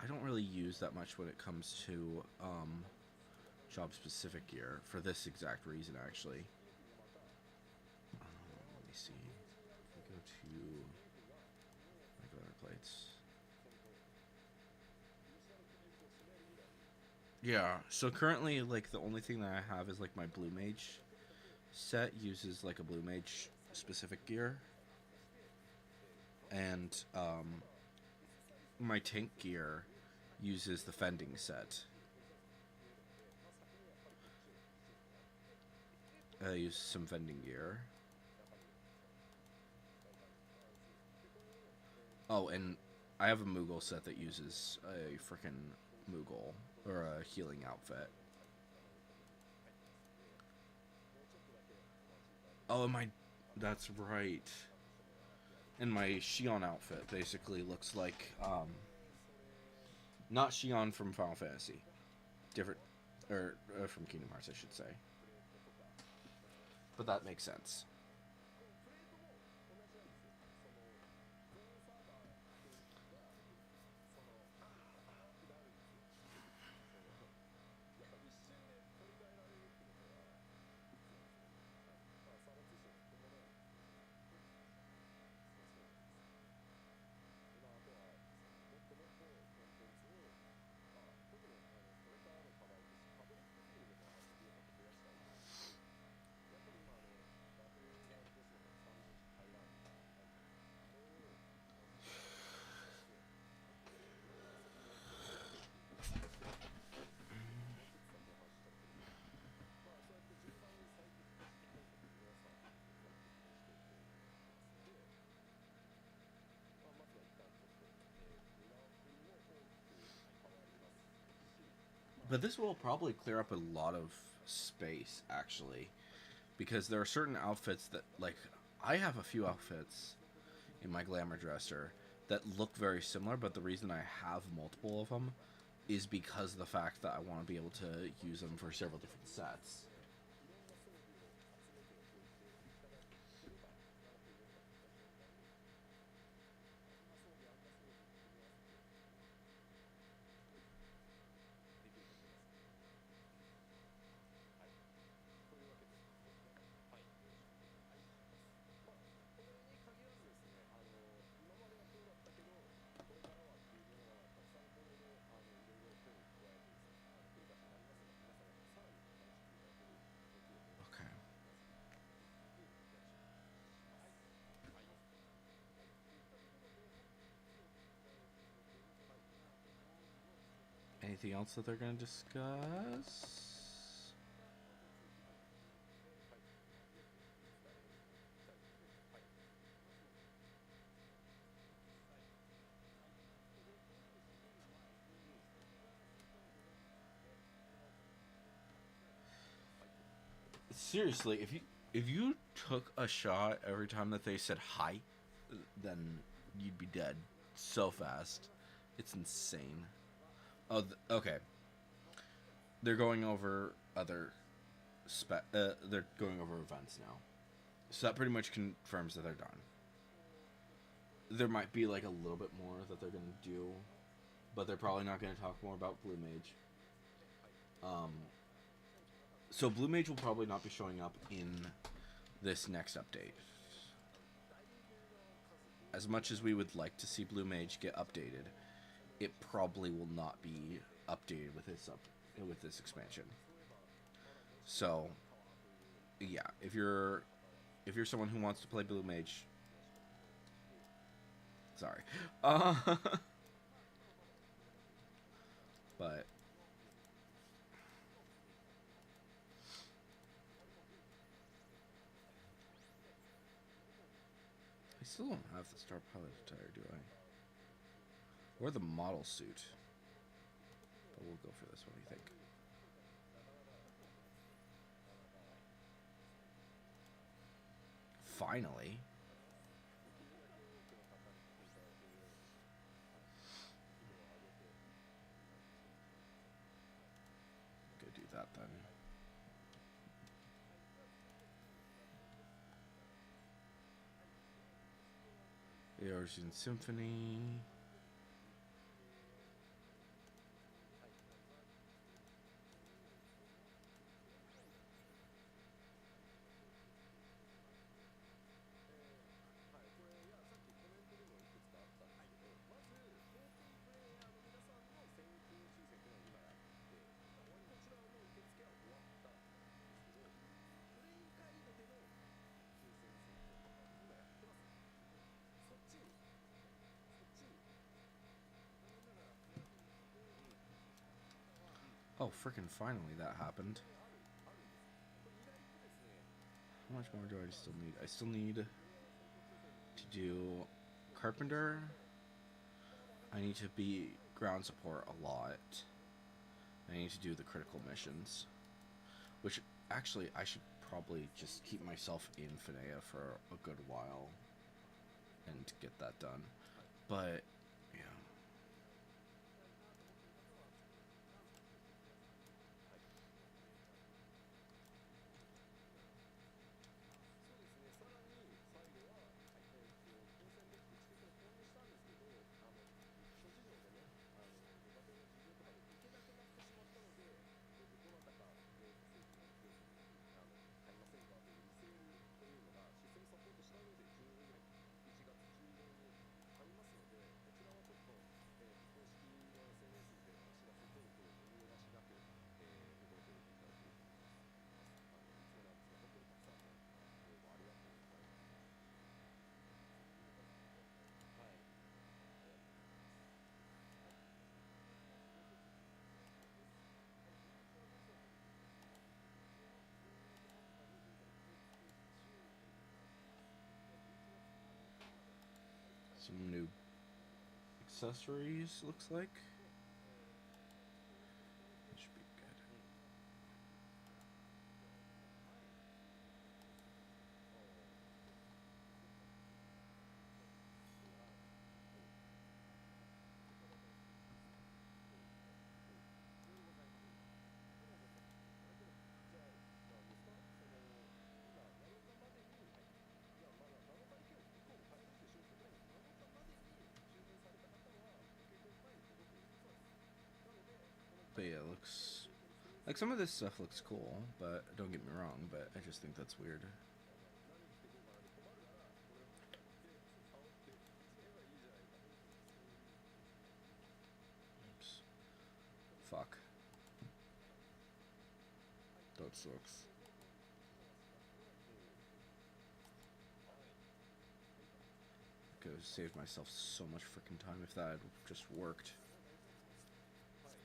I don't really use that much when it comes to job specific gear for this exact reason actually. Let me see. If we go to regular plates. Yeah, so currently like the only thing that I have is like my blue mage set uses like a blue mage specific gear. And my tank gear uses the fending set. I use some fending gear. Oh, and I have a Moogle set that uses a freaking Moogle or a healing outfit. Oh, and my that's right. And my Shion outfit basically looks like not Shion from Final Fantasy, different or from Kingdom Hearts, I should say. But that makes sense. But this will probably clear up a lot of space, actually, because there are certain outfits that, like, I have a few outfits in my glamour dresser that look very similar, but the reason I have multiple of them is because of the fact that I want to be able to use them for several different sets. はい。 Anything else that they're going to discuss? Seriously, if you took a shot every time that they said hi, then you'd be dead so fast. It's insane. Oh, okay. They're going over other they're going over events now. So that pretty much confirms that they're done. There might be like a little bit more that they're going to do, but they're probably not going to talk more about Blue Mage. So Blue Mage will probably not be showing up in this next update. As much as we would like to see Blue Mage get updated, it probably will not be updated with this expansion. So, yeah, if you're someone who wants to play Blue Mage, sorry, but I still don't have the Star Pilot attire, do I? Or the model suit. But we'll go for this. What do you think? Finally. Go do that then. The Eorzean Symphony. Oh, freaking finally that happened. How much more do I still need? I still need to do Carpenter. I need to be ground support a lot. I need to do the critical missions. Which, actually, I should probably just keep myself in Finea for a good while and get that done. But, yeah. Some new accessories, looks like. That should be Like, some of this stuff looks cool, but don't get me wrong, but I just think that's weird. 何着てこうかなって困るならこれを買って羽織って使えばいいじゃないかっていうそういう Oops. Fuck. That sucks. I could have saved myself so much freaking time if that had just worked. はい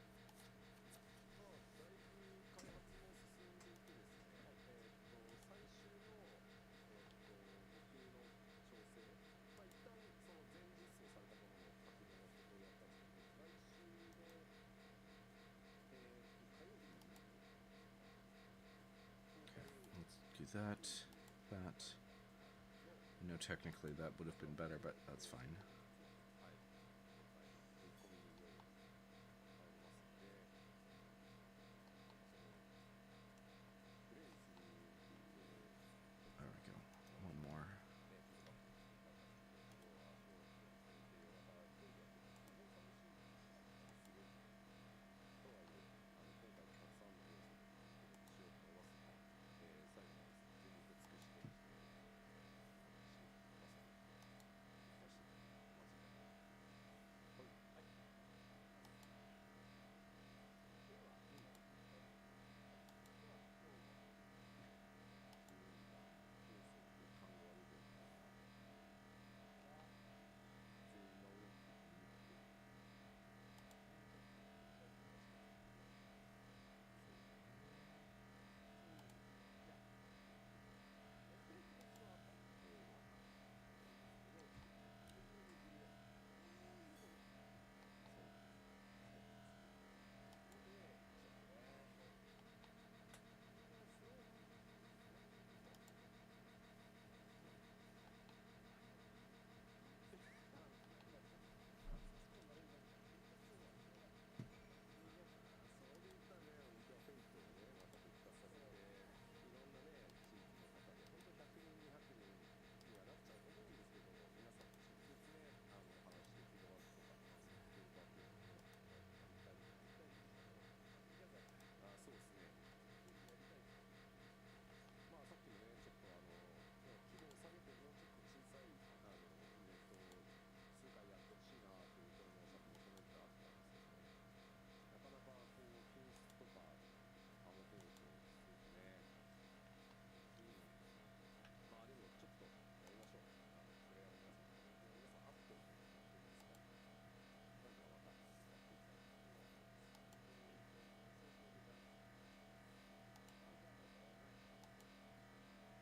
まあだいぶ開発も進んでいてですね最終の模型の調整一旦その前実装されたものの確認を一通りやったんですけど来週の火曜日 Okay, let's do that. That. I know technically that would have been better, but that's fine. はい今回追い込みをありますのでそのプレイする There we go. One more. ね、フィードバックもらったんですけど、要はどうやって提供型一人でやってるの基本寂しいったりするんで、とはいえ今回たくさんの要素でお届けしようと思いますが、最後まで全力尽くして、お届けしようと思いますので、行かせてまずは、はい、はい、では今、ルーンがケースで単語が出てるのが全員が大きく見てるそうねいややりたい気持ちはあったんですけど微妙に無理やりそうなんですそうなんですのでちょっとねまあスロープそうはい今ちょっと差し込んだら今フェイトストーンは広がってそれで言ったらね僕はフェイトをねまた復活させていろんなね地域の方で本当100人200人にはなっちゃうと思うんですけど皆さんと直接ね話してフィードバックとかそういうフィードバックをねやりたいんですけどそうですね一人でやりたいですねまあさっきもねちょっと規模を下げてもうちょっと小さいイベントを数回やってほしいなという声もさっきのコメントあったんですけどねなかなかこう品質とか保てようとするとねできないですよねまあでもちょっとやりましょうプレイヤーの皆さんとも皆さん会っておくといいますか今度はまたや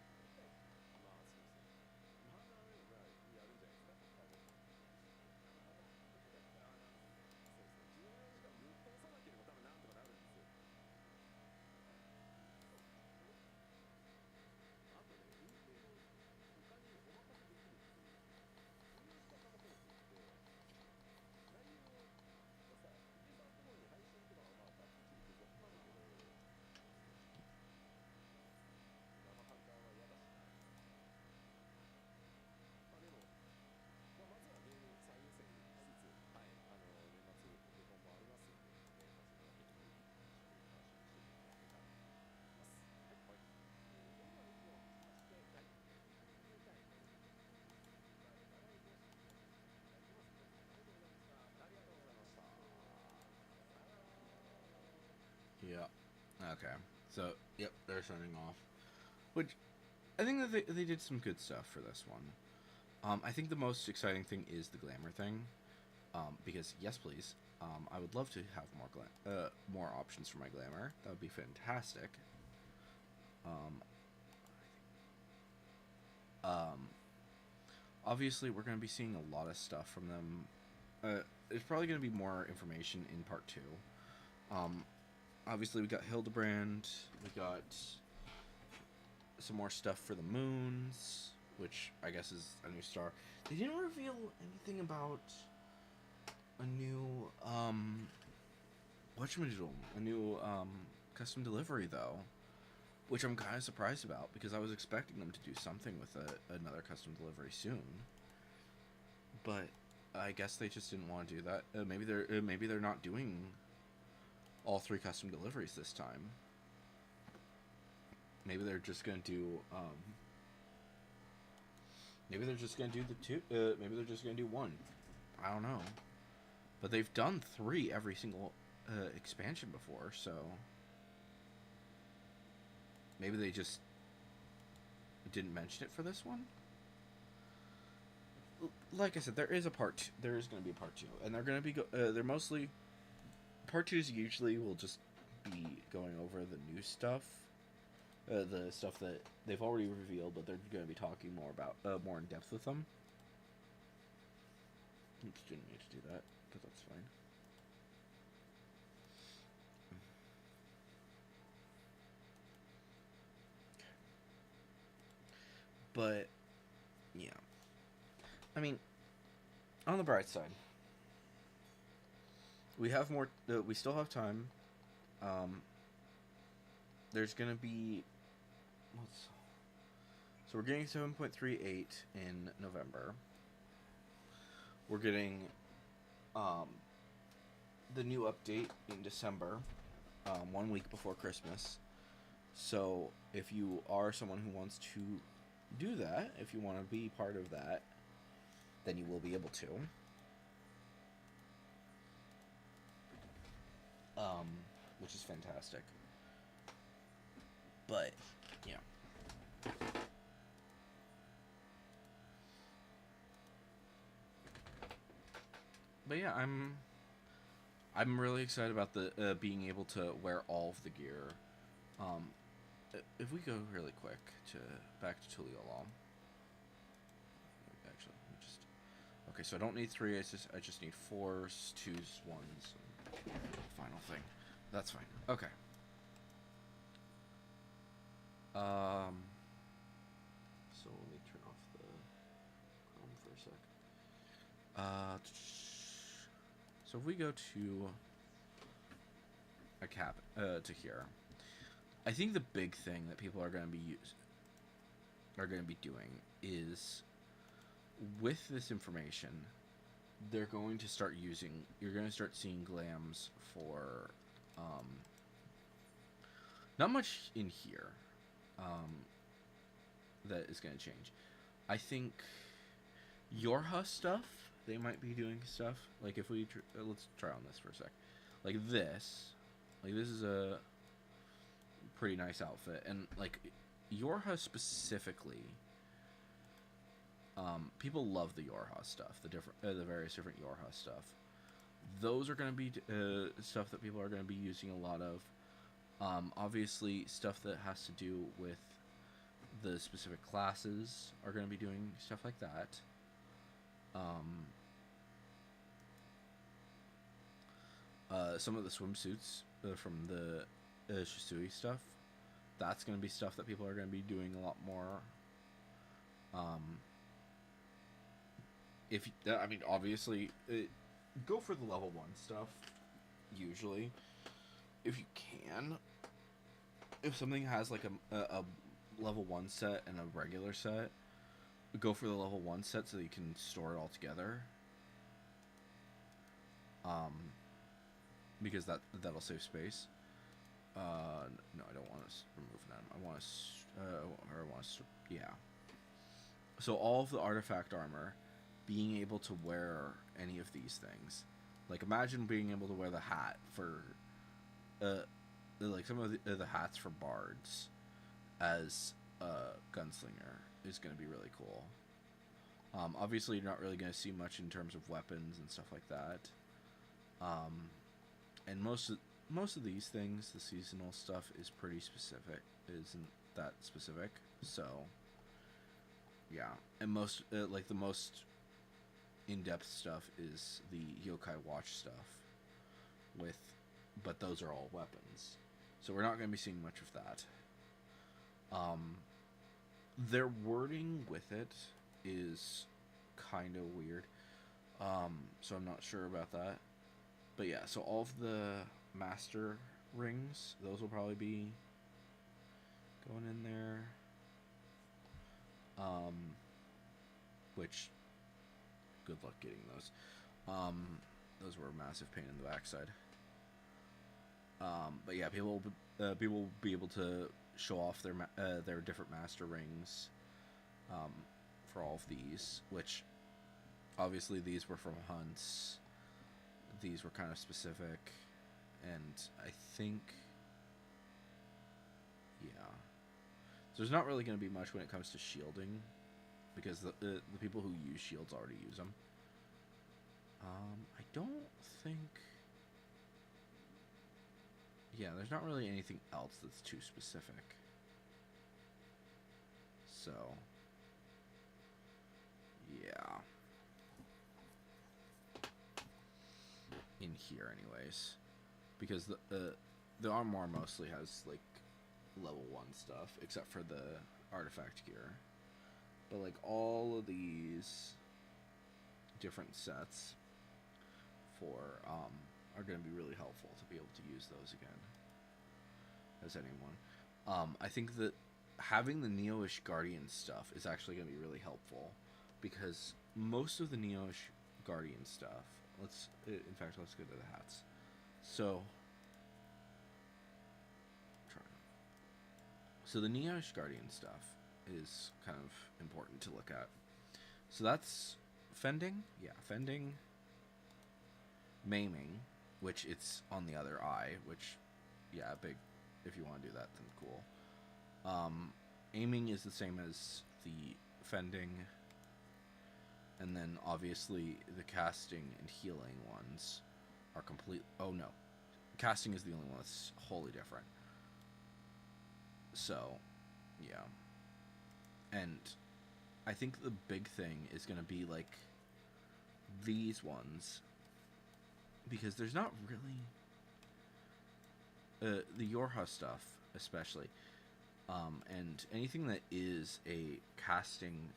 っていきたいなと思いますまあそうですねまだでもやるんじゃないですか多分そうですね17時間ぶっ通さなければ多分なんとかなるんですよあとね運営を他にお任せできるっていうそういう仕方も通っていて内容がさヒゲさんのところに配信とかはまあバッチリできるけど生ハンカーは嫌だしなみたいなまあでもまずはゲーム最優先にしつつ、はい、年末ポケコンもありますんで、年末の引き続き一緒に楽しみにしてやっていけたらなと思います。はい、はい、それでは以上をもちまして、第109回オルネポン本日もスーパーレターライブを締め切らせていただきます。本日もありがとうございました。ありがとうございました。さよなら。Yeah. Okay. So, yep, they're signing off. Which, I think that they did some good stuff for this one. I think the most exciting thing is the glamour thing. Because, yes, please. I would love to have more options for my glamour. That would be fantastic. Um, obviously, we're going to be seeing a lot of stuff from them. There's probably going to be more information in part 2. Obviously, we got Hildebrand. We got some more stuff for the moons, which I guess is a new star. They didn't reveal anything about a new, whatchamajiggle, a new, custom delivery, though. Which I'm kind of surprised about, because I was expecting them to do something with another custom delivery soon. But I guess they just didn't want to do that. Maybe they're not doing all 3 custom deliveries this time. Maybe they're just gonna do maybe they're just gonna do the 2. Maybe they're just gonna do 1. I don't know. But they've done 3 every single expansion before, so maybe they just didn't mention it for this one. Like I said, there is a part. There is going to be a part 2, and they're going to be. They're mostly part 2s. Usually will just be going over the new stuff, the stuff that they've already revealed, but they're going to be talking more about more in depth with them. Oops, didn't mean to do that, but that's fine. But yeah, I mean, on the bright side, we have more. We still have time. There's gonna be. So we're getting 7.38 in November. We're getting the new update in December, 1 week before Christmas. So if you are someone who wants to do that, if you want to be part of that, then you will be able to. Which is fantastic. But yeah. But yeah, I'm really excited about the being able to wear all of the gear. If we go really quick to back to Tuliolol. Actually, let me just. Okay, so I don't need 3 aces. I just need 4s, 2s, 1s. Final thing. That's fine. Okay. So let me turn off the Chrome for a sec. So if we go to a cap to here, I think the big thing that people are going to be doing is, with this information, they're going to start using. You're going to start seeing glams for not much in here that is going to change. I think Yorha stuff, they might be doing stuff. Like if we let's try on this for a sec. Like this is a pretty nice outfit, and like Yorha specifically, people love the Yorha stuff, the various different Yorha stuff. Those are going to be stuff that people are going to be using a lot of. Obviously, stuff that has to do with the specific classes are going to be doing stuff like that. Some of the swimsuits from the Shisui stuff, that's going to be stuff that people are going to be doing a lot more. Obviously, go for the level 1 stuff, usually, if you can. If something has like a level 1 set and a regular set, go for the level 1 set so that you can store it all together. Because that'll save space. No, I don't want to remove them. I want to, yeah. So all of the artifact armor, being able to wear any of these things, like imagine being able to wear the hat for, like some of the hats for bards, as a gunslinger is going to be really cool. Obviously, you're not really going to see much in terms of weapons and stuff like that. And most of these things, the seasonal stuff is pretty specific. Isn't that specific? So, yeah. And the most in-depth stuff is the Yokai Watch stuff. But those are all weapons. So we're not going to be seeing much of that. Their wording with it is kind of weird. So I'm not sure about that. But yeah, so all of the master rings, those will probably be going in there. Which, good luck getting those. Those were a massive pain in the backside. But yeah, people will be able to show off their different master rings um, for all of these, which obviously these were from hunts. These were kind of specific, and I think, yeah. So there's not really going to be much when it comes to shielding, because the people who use shields already use them. I don't think. Yeah, there's not really anything else that's too specific. So, yeah. In here, anyways, because the armor mostly has like level 1 stuff, except for the artifact gear. But like all of these different sets for are going to be really helpful to be able to use those again as anyone. I think that having the Neo-ish Guardian stuff is actually going to be really helpful, because most of the Neo-ish Guardian stuff, let's go to the hats. So the Neo-ish Guardian stuff is kind of important to look at. So that's fending, maiming, which it's on the other eye, which, yeah, big, if you want to do that, then cool. Aiming is the same as the fending, and then obviously the casting and healing ones are casting is the only one that's wholly different. So, yeah. And I think the big thing is going to be like these ones, because there's not really the Yorha stuff, especially, and anything that is a casting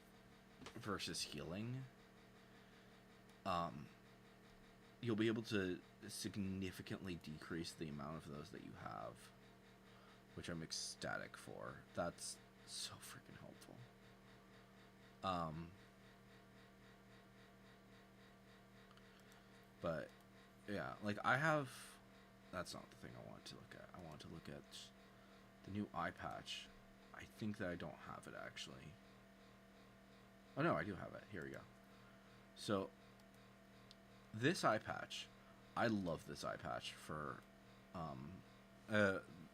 versus healing, you'll be able to significantly decrease the amount of those that you have, which I'm ecstatic for. That's so freaking helpful. But yeah, like that's not the thing I want to look at. I want to look at the new eye patch. I think that I don't have it actually. Oh no, I do have it. Here we go. So this eye patch, I love this eye patch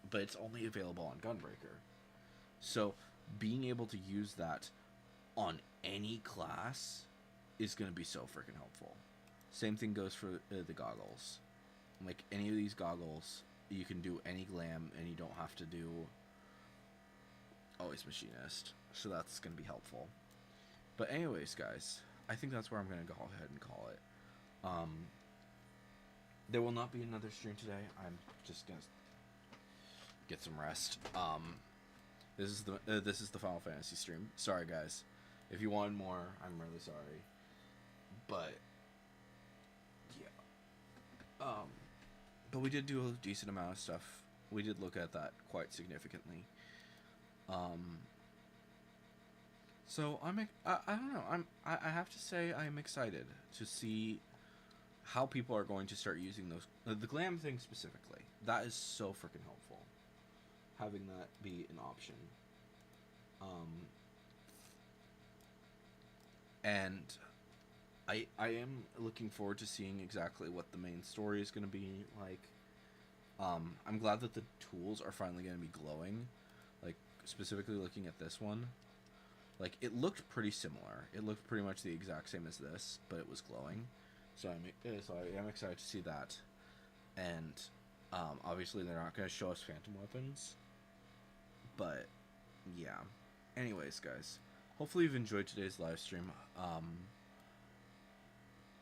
but it's only available on Gunbreaker. So being able to use that on any class is going to be so freaking helpful. Same thing goes for the goggles. Like any of these goggles, you can do any glam, and you don't have to do always machinist. So that's going to be helpful. But anyways, guys, I think that's where I'm going to go ahead and call it. There will not be another stream today. I'm just going to get some rest. This is the Final Fantasy stream. Sorry, guys. If you wanted more, I'm really sorry. But yeah. But we did do a decent amount of stuff. We did look at that quite significantly. So I don't know. I have to say I'm excited to see how people are going to start using those, the glam thing specifically. That is so freaking helpful, having that be an option. And I am looking forward to seeing exactly what the main story is going to be like. I'm glad that the tools are finally going to be glowing. Like, specifically looking at this one, like, it looked pretty similar. It looked pretty much the exact same as this, but it was glowing. So I am excited to see that. And obviously they're not going to show us phantom weapons, but yeah. Anyways, guys, hopefully you've enjoyed today's live stream.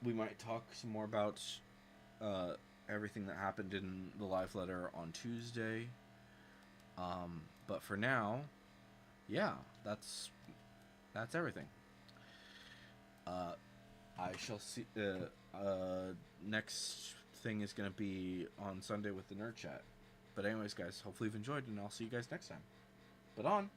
We might talk some more about everything that happened in the live letter on Tuesday. But for now, yeah, that's everything. I shall see. Next thing is going to be on Sunday with the Nerd Chat. But anyways, guys, hopefully you've enjoyed, and I'll see you guys next time. But on.